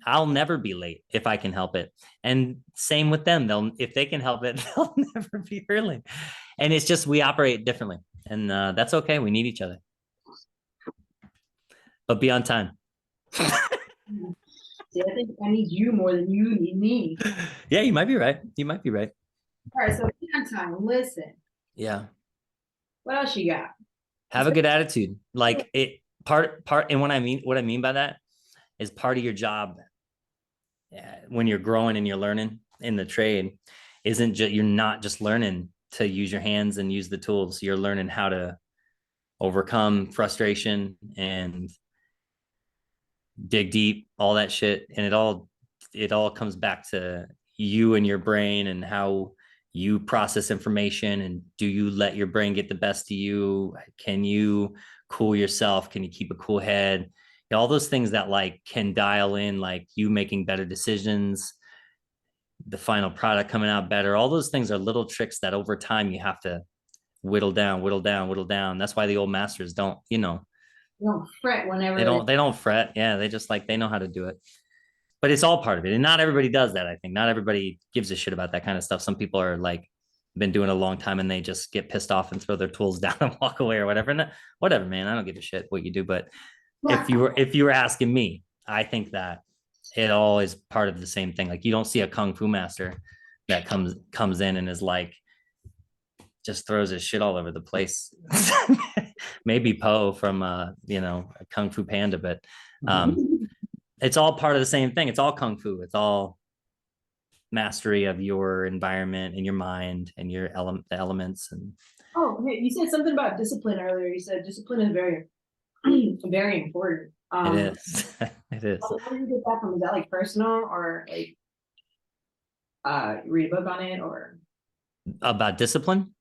I'll never be late if I can help it. And same with them. If they can help it, they'll never be early. And it's just, we operate differently, and that's okay. We need each other. But be on time. See, I think I need you more than you need me. Yeah, you might be right. All right, so be on time. Listen. Yeah. What else you got? Have a good attitude. Like and what I mean by that is part of your job when you're growing and you're learning in the trade you're not just learning to use your hands and use the tools. You're learning how to overcome frustration and dig deep, all that shit. And it all comes back to you and your brain and how you process information. And do you let your brain get the best of you? Can you cool yourself? Can you keep a cool head? All those things that like can dial in, like you making better decisions, the final product coming out better. All those things are little tricks that over time you have to whittle down. That's why the old masters don't fret whenever they don't fret. Yeah, they know how to do it. But it's all part of it. And not everybody does that. I think not everybody gives a shit about that kind of stuff. Some people are like been doing it a long time and they just get pissed off and throw their tools down and walk away or whatever. And whatever, man. I don't give a shit what you do. But if you were asking me, I think that it all is part of the same thing. Like you don't see a kung fu master that comes in and is like, just throws his shit all over the place. Maybe Poe from a Kung Fu Panda, but it's all part of the same thing. It's all kung fu. It's all mastery of your environment and your mind and your the elements. And hey, you said something about discipline earlier. You said discipline is very, very important. It is. It is. Where did you get that from? Is that like personal or like read a book on it or about discipline?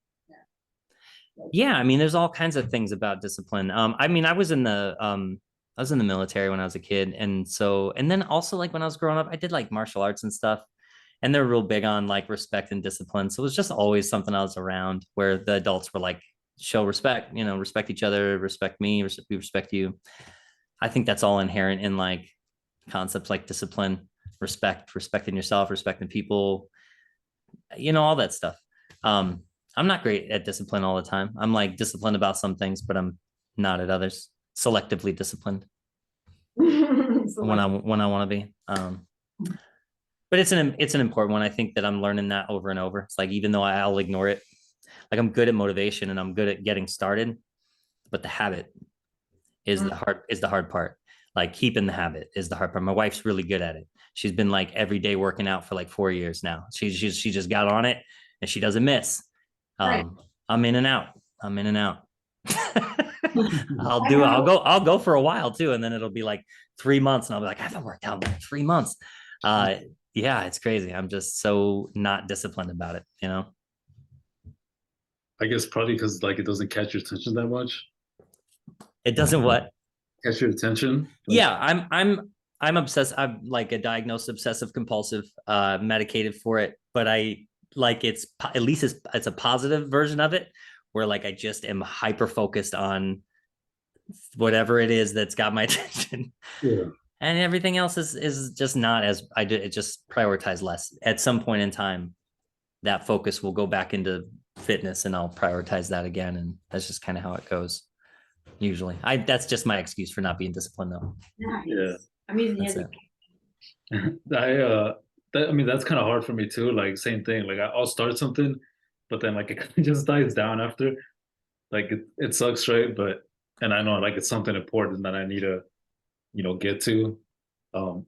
Yeah, I mean, there's all kinds of things about discipline. I mean, I was in the military when I was a kid, and then also like when I was growing up, I did like martial arts and stuff, and they're real big on like respect and discipline. So it was just always something I was around where the adults were like, show respect, respect each other, respect me, we respect you. I think that's all inherent in like concepts like discipline, respecting yourself, respecting people, all that stuff. I'm not great at discipline all the time. I'm like disciplined about some things, but I'm not at others. Selectively disciplined when I want to be. But But it's an important one. I think that I'm learning that over and over. It's like, even though I'll ignore it, like I'm good at motivation and I'm good at getting started, but the habit is the hard part. Like keeping the habit is the hard part. My wife's really good at it. She's been like every day working out for like 4 years now. She just got on it and she doesn't miss. Right. I'm in and out. I'm in and out. I'll go for a while too, and then it'll be like 3 months, and I'll be like, I haven't worked out in like 3 months. Yeah, it's crazy. I'm just so not disciplined about it. I guess probably because like it doesn't catch your attention that much. It doesn't what? Catch your attention. Like, Yeah, I'm obsessed. I'm like a diagnosed obsessive compulsive, medicated for it, but I like at least it's a positive version of it where like I just am hyper focused on whatever it is that's got my attention. yeah. And everything else is just not as I did. It just prioritize less. At some point in time, that focus will go back into fitness, and I'll prioritize that again. And that's just kind of how it goes. Usually, that's just my excuse for not being disciplined, though. Nice. Yeah. I'm using That's it. I mean that's kind of hard for me too. Like same thing. Like I'll start something, but then like it just dies down after. Like it sucks, right? But and I know like it's something important that I need to, get to. Um,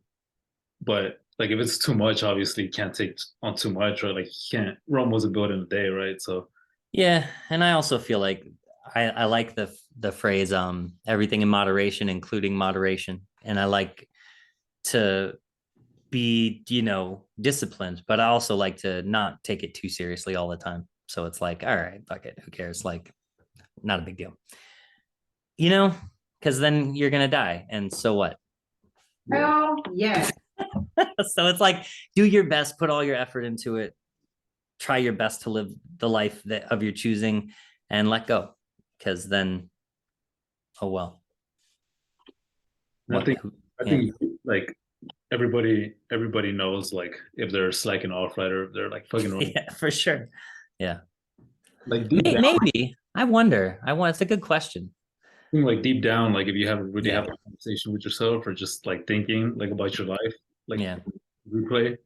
but like if it's too much, obviously you can't take on too much, right? Like you can't Rome wasn't built in a day, right? So Yeah, and I also feel like I like the phrase everything in moderation, including moderation, and I like to be disciplined, but I also like to not take it too seriously all the time. So it's like, all right, fuck it, who cares? Like, not a big deal, because then you're gonna die, and so what? Oh, yes. So it's like, do your best, put all your effort into it, try your best to live the life of your choosing, and let go, because then, oh well. I What? think I Yeah. think like everybody knows like if they're slacking off, right, or if they're like fucking around. Yeah, for sure. Yeah. Like deep down, Maybe. I wonder. It's a good question. like deep down, like if you have really Yeah. have a conversation with yourself or just like thinking like about your life, like Yeah. replay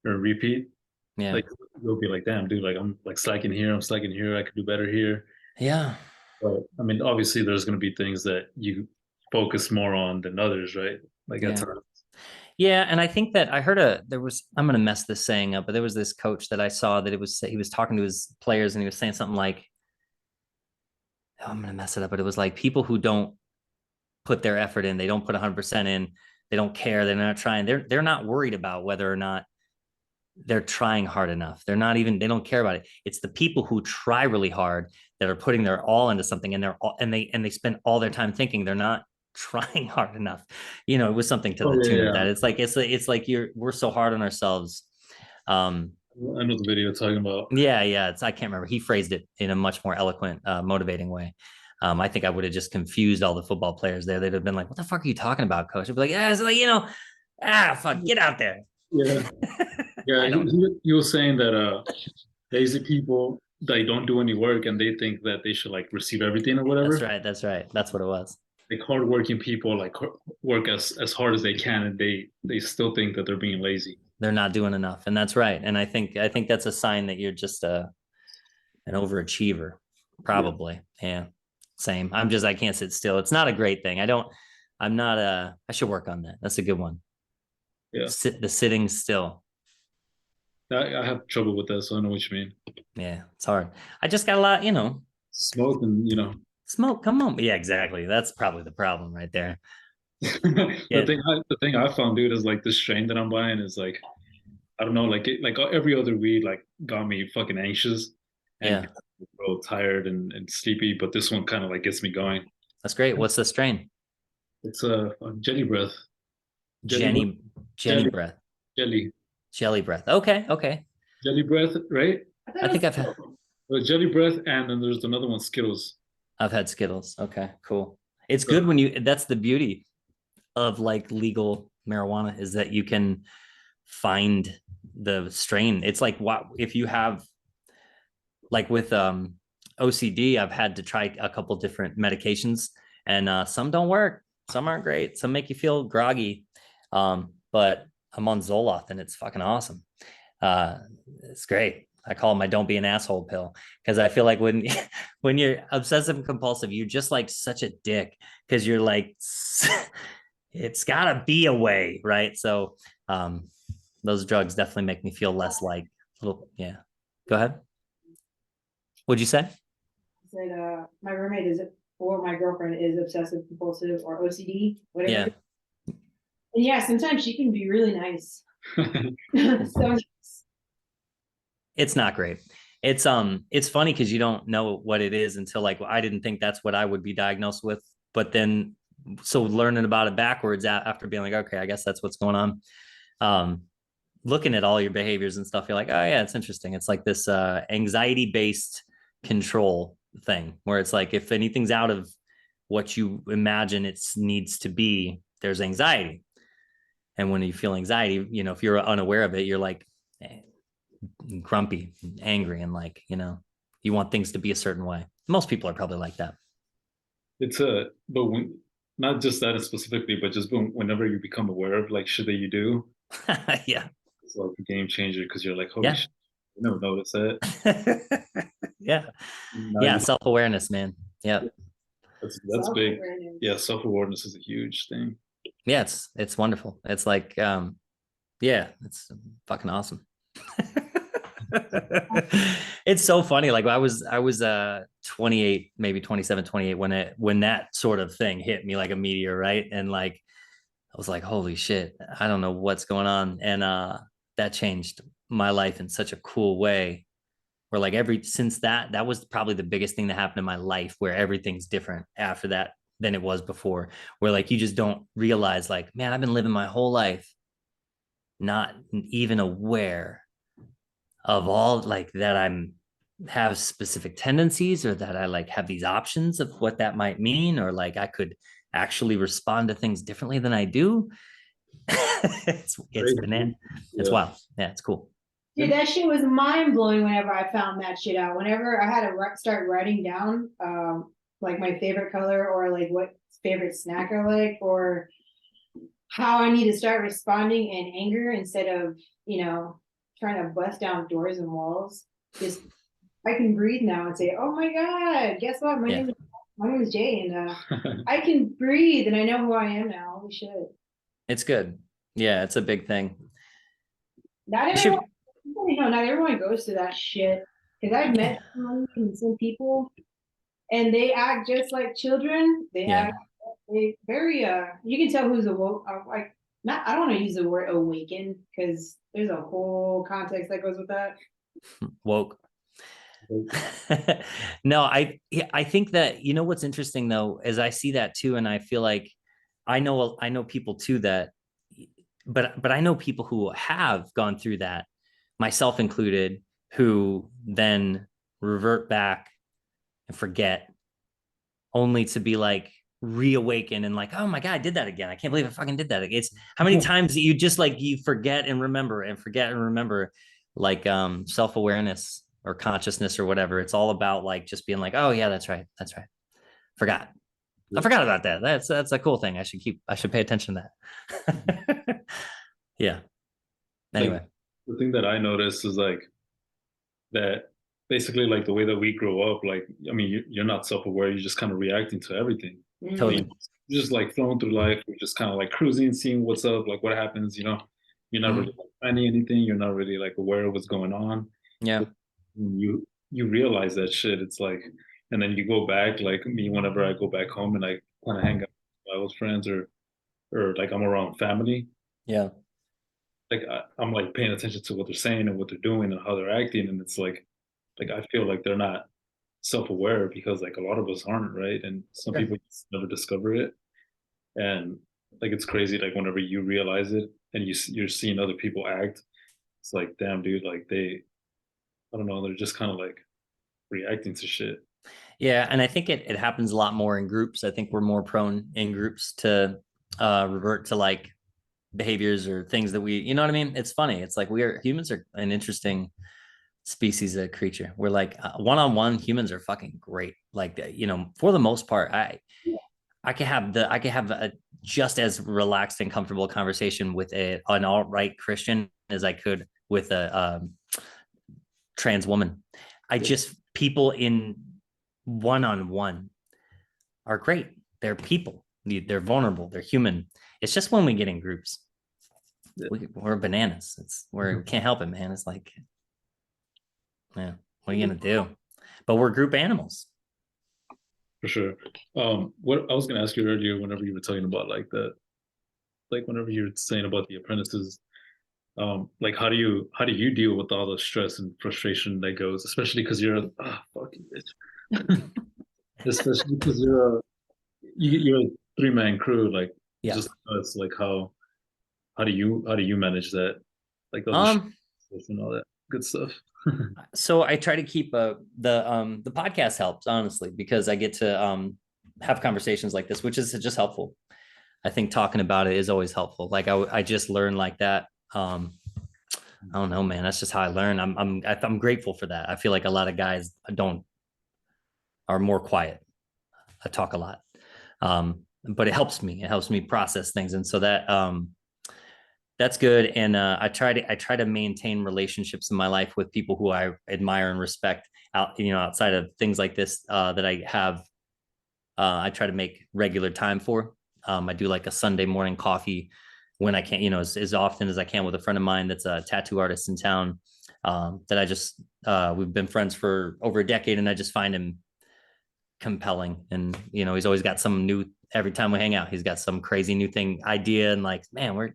or repeat, Yeah. like you'll be like, damn, dude, like I'm like slacking here, I'm slacking here, I could do better here. Yeah. But I mean, obviously there's gonna be things that you focus more on than others, right? Like at Yeah. times. Yeah. And I think that I heard I'm going to mess this saying up, but there was this coach that I saw that he was talking to his players and he was saying something like, oh, I'm going to mess it up, but it was like people who don't put their effort in, they don't put 100% in, they don't care, they're not trying, they're not worried about whether or not they're trying hard enough. They don't care about it. It's the people who try really hard that are putting their all into something, and they spend all their time thinking they're not trying hard enough. It was something to Oh the tune yeah, of yeah. that. It's like we're so hard on ourselves. I know the video talking about. Yeah. I can't remember. He phrased it in a much more eloquent, motivating way. I think I would have just confused all the football players there. They'd have been like, "What the fuck are you talking about, coach?" I'd be like, "Yeah, it's like fuck, get out there." Yeah, yeah. I don't know. He was saying that lazy people they don't do any work and they think that they should like receive everything or That's whatever. right. That's right. That's what it was. Like hardworking people like work as hard as they can and they still think that they're being lazy. They're not doing enough, and that's right. And I think that's a sign that you're just an overachiever, Yeah, probably. Yeah, same. I can't sit still. It's not a great thing. I'm not I should work on that. That's a good one. yeah. The sitting still. I have trouble with that, so I know what you mean. Yeah, it's hard. I just got a lot, Smoke and smoke. Come on. Yeah, exactly. That's probably the problem right there. the Yeah. thing I found, dude, is like this strain that I'm buying is like I don't know, like like every other weed like got me fucking anxious and Yeah. real tired and sleepy, but this one kind of like gets me going. That's great. What's the strain? It's a jelly breath, jelly breath, Jenny Jenny jelly, breath. jelly, Jelly breath. Okay. Okay. jelly breath, right? I thought I it think was Jelly breath, and then there's another one, Skittles. I've had Skittles. Okay, cool. It's So, good that's the beauty of like legal marijuana is that you can find the strain. It's like what if you have like with OCD, I've had to try a couple different medications and some don't work, some aren't great, some make you feel groggy. But I'm on Zoloft and it's fucking awesome. It's great. I call it my don't be an asshole pill, because I feel like when when you're obsessive and compulsive, you're just like such a dick, because you're like it's gotta be a way, right? So those drugs definitely make me feel less like little, yeah. Go ahead. What'd you say? Said my roommate is or my girlfriend is obsessive compulsive or OCD, whatever. Yeah. And yeah, sometimes she can be really nice. So It's not great. It's funny because you don't know what it is until, like, I didn't think that's what I would be diagnosed with, but then so learning about it backwards after being like, okay, I guess that's what's going on. Um, Looking at all your behaviors and stuff, you're like, oh yeah, it's interesting. It's like this anxiety based control thing where it's like if anything's out of what you imagine it needs to be, there's anxiety. And when you feel anxiety, you know, if you're unaware of it, you're like grumpy, angry, and like, you know, you want things to be a certain way. Most people are probably like that. It's a, but when, not just that specifically, but just whenever you become aware of like shit that you do, Yeah. it's like a game changer because you're like, holy Yeah. shit, I never noticed that. Yeah. Now Yeah. you, Self-awareness, man. Yeah. that's big. Yeah, self-awareness is a huge thing. Yeah. It's wonderful. It's like, yeah, it's fucking awesome. It's so funny. Like I was 28, maybe 27, 28 when that sort of thing hit me like a meteor, right? And like I was like, holy shit, I don't know what's going on. And that changed my life in such a cool way. Where like since that was probably the biggest thing that happened in my life, where everything's different after that than it was before. Where like you just don't realize, like, man, I've been living my whole life not even aware of all like that I'm have specific tendencies, or that I like have these options of what that might mean, or like I could actually respond to things differently than I do. It's banana. It's Yeah. wild. Yeah, it's cool. dude, that shit was mind blowing whenever I found that shit out. Whenever I had to start writing down like my favorite color or like what favorite snack I like or how I need to start responding in anger instead of, trying to bust down doors and walls. Just I can breathe now and say, "Oh my God, guess what? Yeah, My name is Jay, and I can breathe, and I know who I am now. Holy shit!" it's good. Yeah, it's a big thing. Not You should. everyone, not everyone goes through that shit. Because I've met some people, and they act just like children. Yeah, They very You can tell who's awoke. Like not, I don't want to use the word awakened because there's a whole context that goes with that. woke. No, I think that, you know, what's interesting though is I see that too, and I feel like I know people too that, but I know people who have gone through that, myself included, who then revert back and forget, only to be like reawaken and like, oh my God, I did that again. I can't believe I fucking did that. It's how many times that you just like you forget and remember and forget and remember, like self-awareness or consciousness or whatever. It's all about like just being like, oh yeah, that's right. That's right. Forgot. I forgot about that. That's a cool thing. I should pay attention to that. Yeah. Like Anyway. the thing that I noticed is like that basically like the way that we grow up, like I mean you're not self-aware, you're just kind of reacting to everything. Totally. You're just like flowing through life, you're just kind of like cruising, seeing what's up, like what happens, you're not really like, planning anything, you're not really like aware of what's going on. Yeah. But when you realize that shit, it's like, and then you go back, like me, whenever I go back home and I kind of hang out with my old friends or like I'm around family, Yeah. like I'm like paying attention to what they're saying and what they're doing and how they're acting, and it's like I feel like they're not self-aware because like a lot of us aren't, right? And some Sure. people just never discover it, and like it's crazy. Like whenever you realize it and you're seeing other people act, it's like, damn, dude, like I don't know, they're just kind of like reacting to shit. Yeah, and I think it happens a lot more in groups. I think we're more prone in groups to revert to like behaviors or things that you know what I mean? It's funny. It's like humans are an interesting species of creature. We're like one-on-one humans are fucking great. Like, you know, for the most part, I could have a just as relaxed and comfortable conversation with an alt-right Christian as I could with a trans woman. I just people in one-on-one are great. They're people. They're vulnerable. They're human. It's just when we get in groups, we're bananas. We can't help it, man. It's like, man, what are you gonna do? But we're group animals. For sure. What I was gonna ask you earlier, whenever you were talking about like the, like whenever you were saying about the apprentices, like how do you deal with all the stress and frustration that goes, especially because you're fucking bitch, especially because you're a three-man crew, like Yeah. just us, like how do you manage that, like all the Um. stress and all that good stuff? So I try to keep the podcast helps honestly because I get to have conversations like this, which is just helpful. I think talking about it is always helpful. Like I just learned like that. I don't know, man. That's just how I learn. I'm grateful for that. I feel like a lot of guys don't are more quiet. I talk a lot, but it helps me. It helps me process things, and so that's good. And I try to maintain relationships in my life with people who I admire and respect. Outside of things like this that I have, I try to make regular time for. I do like a Sunday morning coffee when I can, as often as I can with a friend of mine that's a tattoo artist in town. That I just we've been friends for over a decade, and I just find him compelling. And he's always got some new every time we hang out. He's got some crazy new thing idea, and like, man, we're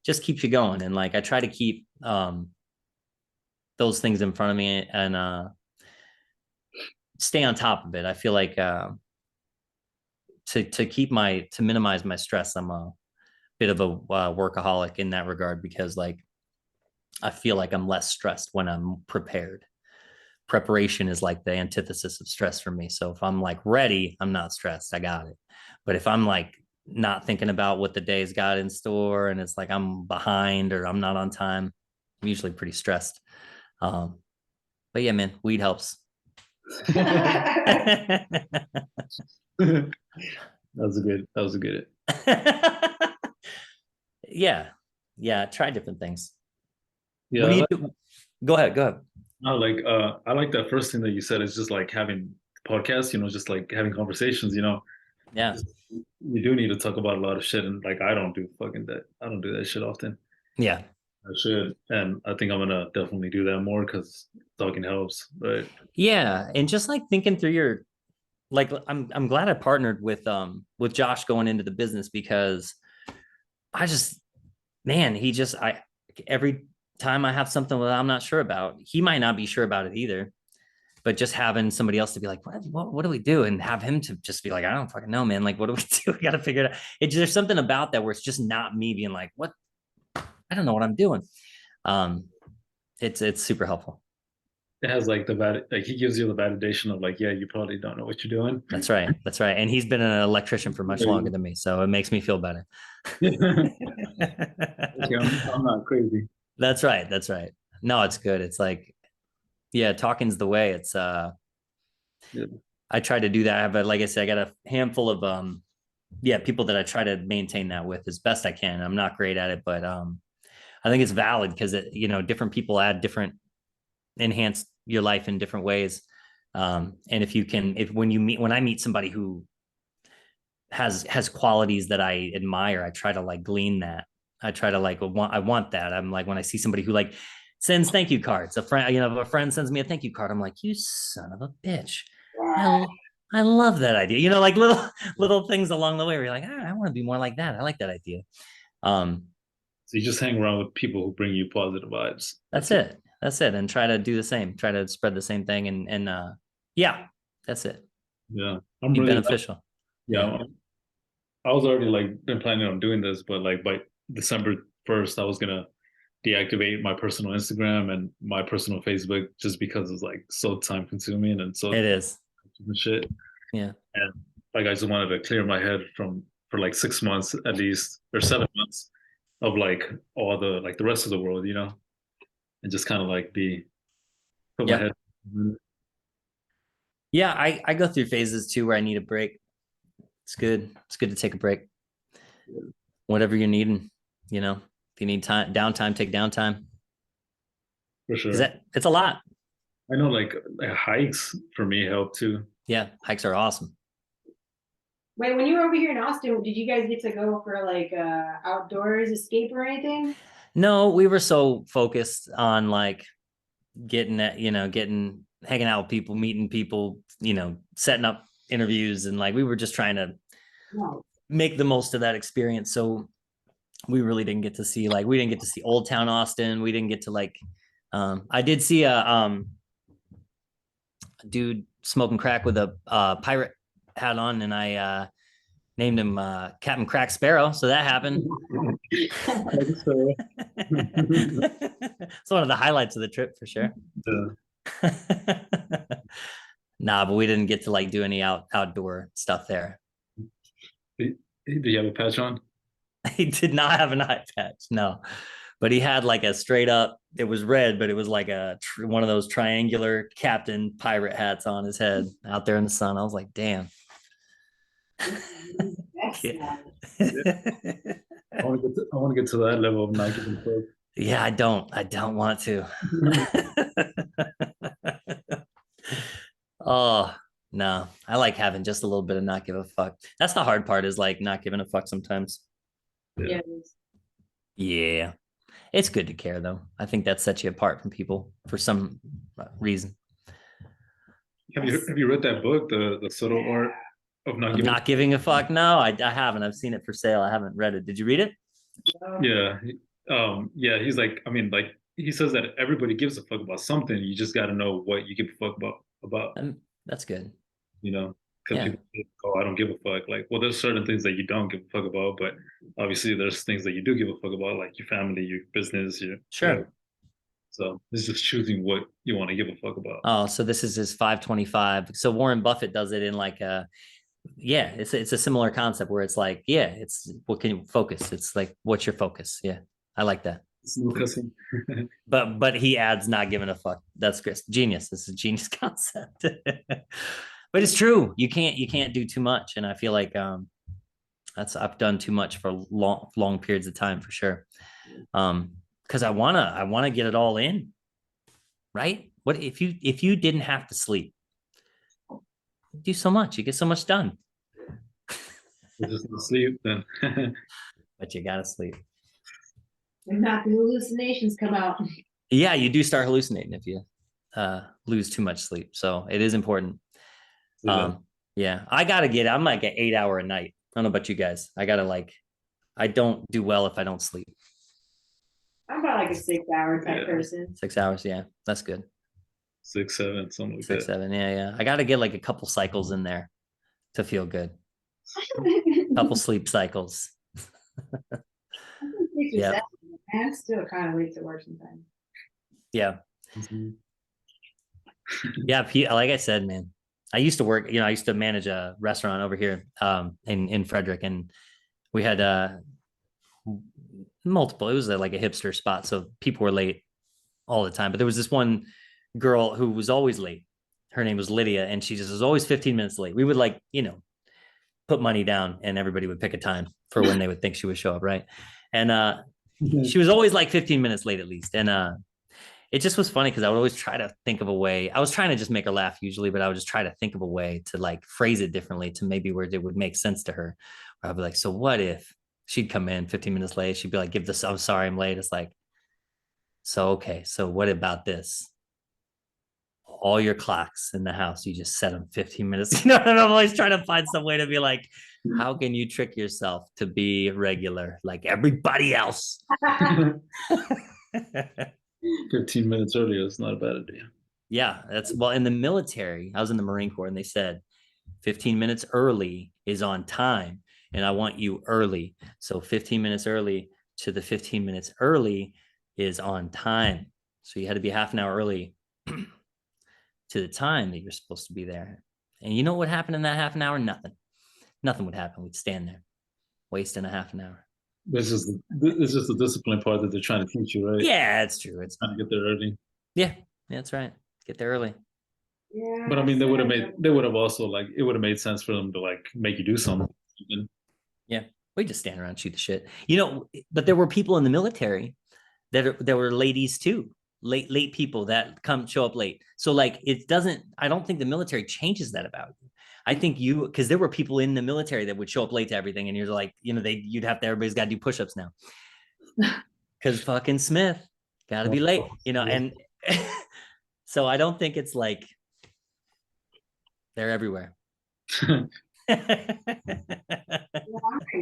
just keeps you going. And like I try to keep those things in front of me and stay on top of it. I feel like to minimize my stress, I'm a bit of a workaholic in that regard because like I feel like I'm less stressed when I'm prepared. Preparation is like the antithesis of stress for me. So if I'm like ready, I'm not stressed. I got it. But if I'm like not thinking about what the day's got in store and it's like I'm behind or I'm not on time, I'm usually pretty stressed. But yeah, man, weed helps. That was a good. Yeah. Yeah. Try different things. What Yeah, do you do? Go ahead. Go ahead. I like that first thing that you said is just like having podcasts, just like having conversations, Yeah. just, you do need to talk about a lot of shit, and like I don't do fucking that. I don't do that shit often. Yeah. I should, and I think I'm gonna definitely do that more because talking helps, right? Yeah. And just like thinking through your like I'm glad I partnered with Josh going into the business because I just man, he just I every time I have something that I'm not sure about, he might not be sure about it either. But just having somebody else to be like, what do we do? And have him to just be like, I don't fucking know, man. Like, what do we do? We got to figure it out. There's something about that where it's just not me being like, what? I don't know what I'm doing. Um, it's super helpful. It has like like he gives you the validation of like, yeah, you probably don't know what you're doing. That's right. That's right. And he's been an electrician for much longer than me, so it makes me feel better. Okay, I'm not crazy. That's right. That's right. No, it's good. It's like, yeah, talking's the way. It's Yeah. I try to do that. I have like I said, I got a handful of yeah, people that I try to maintain that with as best I can. I'm not great at it, but I think it's valid because different people add different enhance your life in different ways. And if when I meet somebody who has qualities that I admire, I try to like glean that. I try to like I want that. I'm like when I see somebody who like sends thank you cards, a friend, if a friend sends me a thank you card, I'm like, you son of a bitch. I I love that idea. Like little things along the way where you're like, I want to be more like that. I like that idea. Um, So you just hang around with people who bring you positive vibes. that's it. That's it. And try to do the same. Try to spread the same thing. And yeah, that's it. Yeah, I'm Be really beneficial. yeah. Yeah. I was already like been planning on doing this, but like by December 1st, I was gonna deactivate my personal Instagram and my personal Facebook just because it's like so time consuming and so It is. shit. Yeah. And like I just wanted to clear my head for like 6 months at least or 7 months of like all the like the rest of the world, and just kind of like be put my Yeah. head. Yeah. I go through phases too where I need a break. It's good. It's good to take a break. Whatever you're needing, you know, if you need time, downtime, take downtime. For Is sure. that it's a lot. I know like hikes for me help too. Yeah, hikes are awesome. Wait, when you were over here in Austin, did you guys get to go for like outdoors escape or anything? No, we were so focused on like getting that, getting hanging out with people, meeting people, setting up interviews, and like we were just trying to No. make the most of that experience. So we really didn't get to see we didn't get to see Old Town Austin. We didn't get to I did see a dude smoking crack with a pirate hat on, and I named him Captain Crack Sparrow. So that happened. It's one of the highlights of the trip for sure. Nah, but we didn't get to do any outdoor stuff there. Do you have a patch on? He did not have an eye patch, no. But he had a straight up, it was red, but it was like one of those triangular captain pirate hats on his head out there in the sun. I was like, damn. Yeah. I want to get to that level of not giving a fuck. Yeah, I don't want to. Oh, no. I like having just a little bit of not give a fuck. That's the hard part, is not giving a fuck sometimes. Yeah. Yeah. It's good to care though. I think that sets you apart from people for some reason. Have you read that book, The Subtle Art of Not giving a fuck? No, I haven't. I've seen it for sale. I haven't read it. Did you read it? Yeah. Yeah, he's he says that everybody gives a fuck about something. You just got to know what you give a fuck about. That's good. Because Yeah. people think, oh, I don't give a fuck. Well, there's certain things that you don't give a fuck about, but obviously there's things that you do give a fuck about, like your family, your business, Sure. Whatever. So it's just choosing what you want to give a fuck about. Oh, so this is his 525. So Warren Buffett does it in it's a similar concept where it's it's what can you focus? It's what's your focus? Yeah, I like that. But he adds not giving a fuck. That's genius. This is a genius concept. But it's true. You can't do too much, and I feel like I've done too much for long periods of time for sure. Because I wanna get it all in, right? What if you didn't have to sleep? You do so much. You get so much done. Just not sleep then. But you gotta sleep. And not the hallucinations come out. Yeah, you do start hallucinating if you lose too much sleep. So it is important. Yeah, I gotta I'm an 8 hour a night. I don't know about you guys. I gotta I don't do well if I don't sleep. I'm about a 6 hour type person. 6 hours, yeah, that's good. 6, 7, something like 6, that. 7, yeah. I gotta get a couple cycles in there to feel good. Couple sleep cycles. Yeah. I'm still kind of late to work sometimes. Yeah. Mm-hmm. Yeah, like I said, man, I used to work, I used to manage a restaurant over here in Frederick, and we had multiple. It was a hipster spot, so people were late all the time. But there was this one girl who was always late. Her name was Lydia, and she just was always 15 minutes late. We would put money down, and everybody would pick a time for when they would think she would show up, right? And she was always 15 minutes late at least. And it just was funny because I would always try to think of a way. I was trying to just make her laugh usually, but I would just try to think of a way to phrase it differently to maybe where it would make sense to her. Where I'd be like, so what if she'd come in 15 minutes late? She'd be like, I'm sorry, I'm late. It's okay, so what about this? All your clocks in the house, you just set them 15 minutes. And I'm always trying to find some way to be how can you trick yourself to be regular like everybody else? 15 minutes earlier is not a bad idea. Yeah, in the military, I was in the Marine Corps, and they said 15 minutes early is on time, and I want you early. So 15 minutes early to the 15 minutes early is on time. So you had to be half an hour early to the time that you're supposed to be there. And you know what would happen in that half an hour? Nothing would happen. We'd stand there wasting a half an hour. This is the discipline part that they're trying to teach you, right? Yeah, it's true. It's trying to get there early. Yeah, that's right. Get there early. Yeah. But I mean, they would have also it would have made sense for them to make you do something. Yeah, we just stand around and shoot the shit, you know. But there were people in the military there were ladies too, late people that show up late. So like it doesn't. I don't think the military changes that about you. I think because there were people in the military that would show up late to everything, and you're like, you know, you'd have to everybody's got to do push-ups now because fucking Smith got to be late, you know, and so I don't think it's like they're everywhere.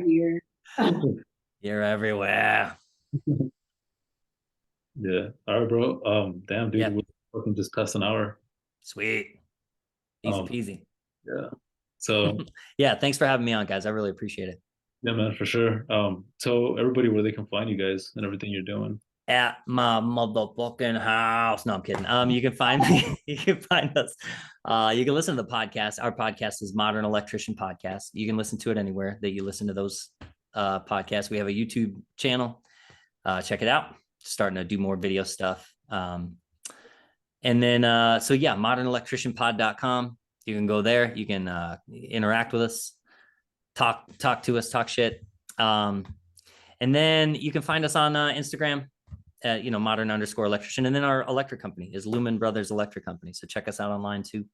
Here. You're everywhere. Yeah. All right, bro. Damn, dude, Yeah. we're fucking just past an hour. Sweet. Easy peasy. Yeah. So yeah, thanks for having me on, guys. I really appreciate it. yeah, man, for sure. So everybody where they can find you guys and everything you're doing. At my motherfucking house. No, I'm kidding. You can find me, you can find us. You can listen to the podcast. Our podcast is Modern Electrician Podcast. You can listen to it anywhere that you listen to those podcasts. We have a YouTube channel. Check it out. Starting to do more video stuff. And then so yeah, modernelectricianpod.com. You can go there. You can interact with us, talk to us, talk shit. And then you can find us on Instagram. You know, modern_electrician. And then our electric company is Lumen Brothers Electric Company. So check us out online too.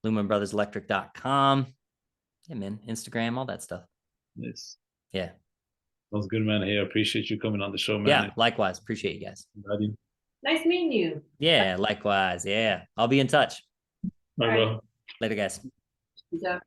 lumenbrotherselectric.com. Yeah, man. Instagram, all that stuff. Nice. Yeah. Sounds good, man. Hey, I appreciate you coming on the show, man. Yeah, likewise. Appreciate you guys. Nice meeting you. Yeah, likewise. Yeah. I'll be in touch. Bye, bro. Later, guys. Peace out.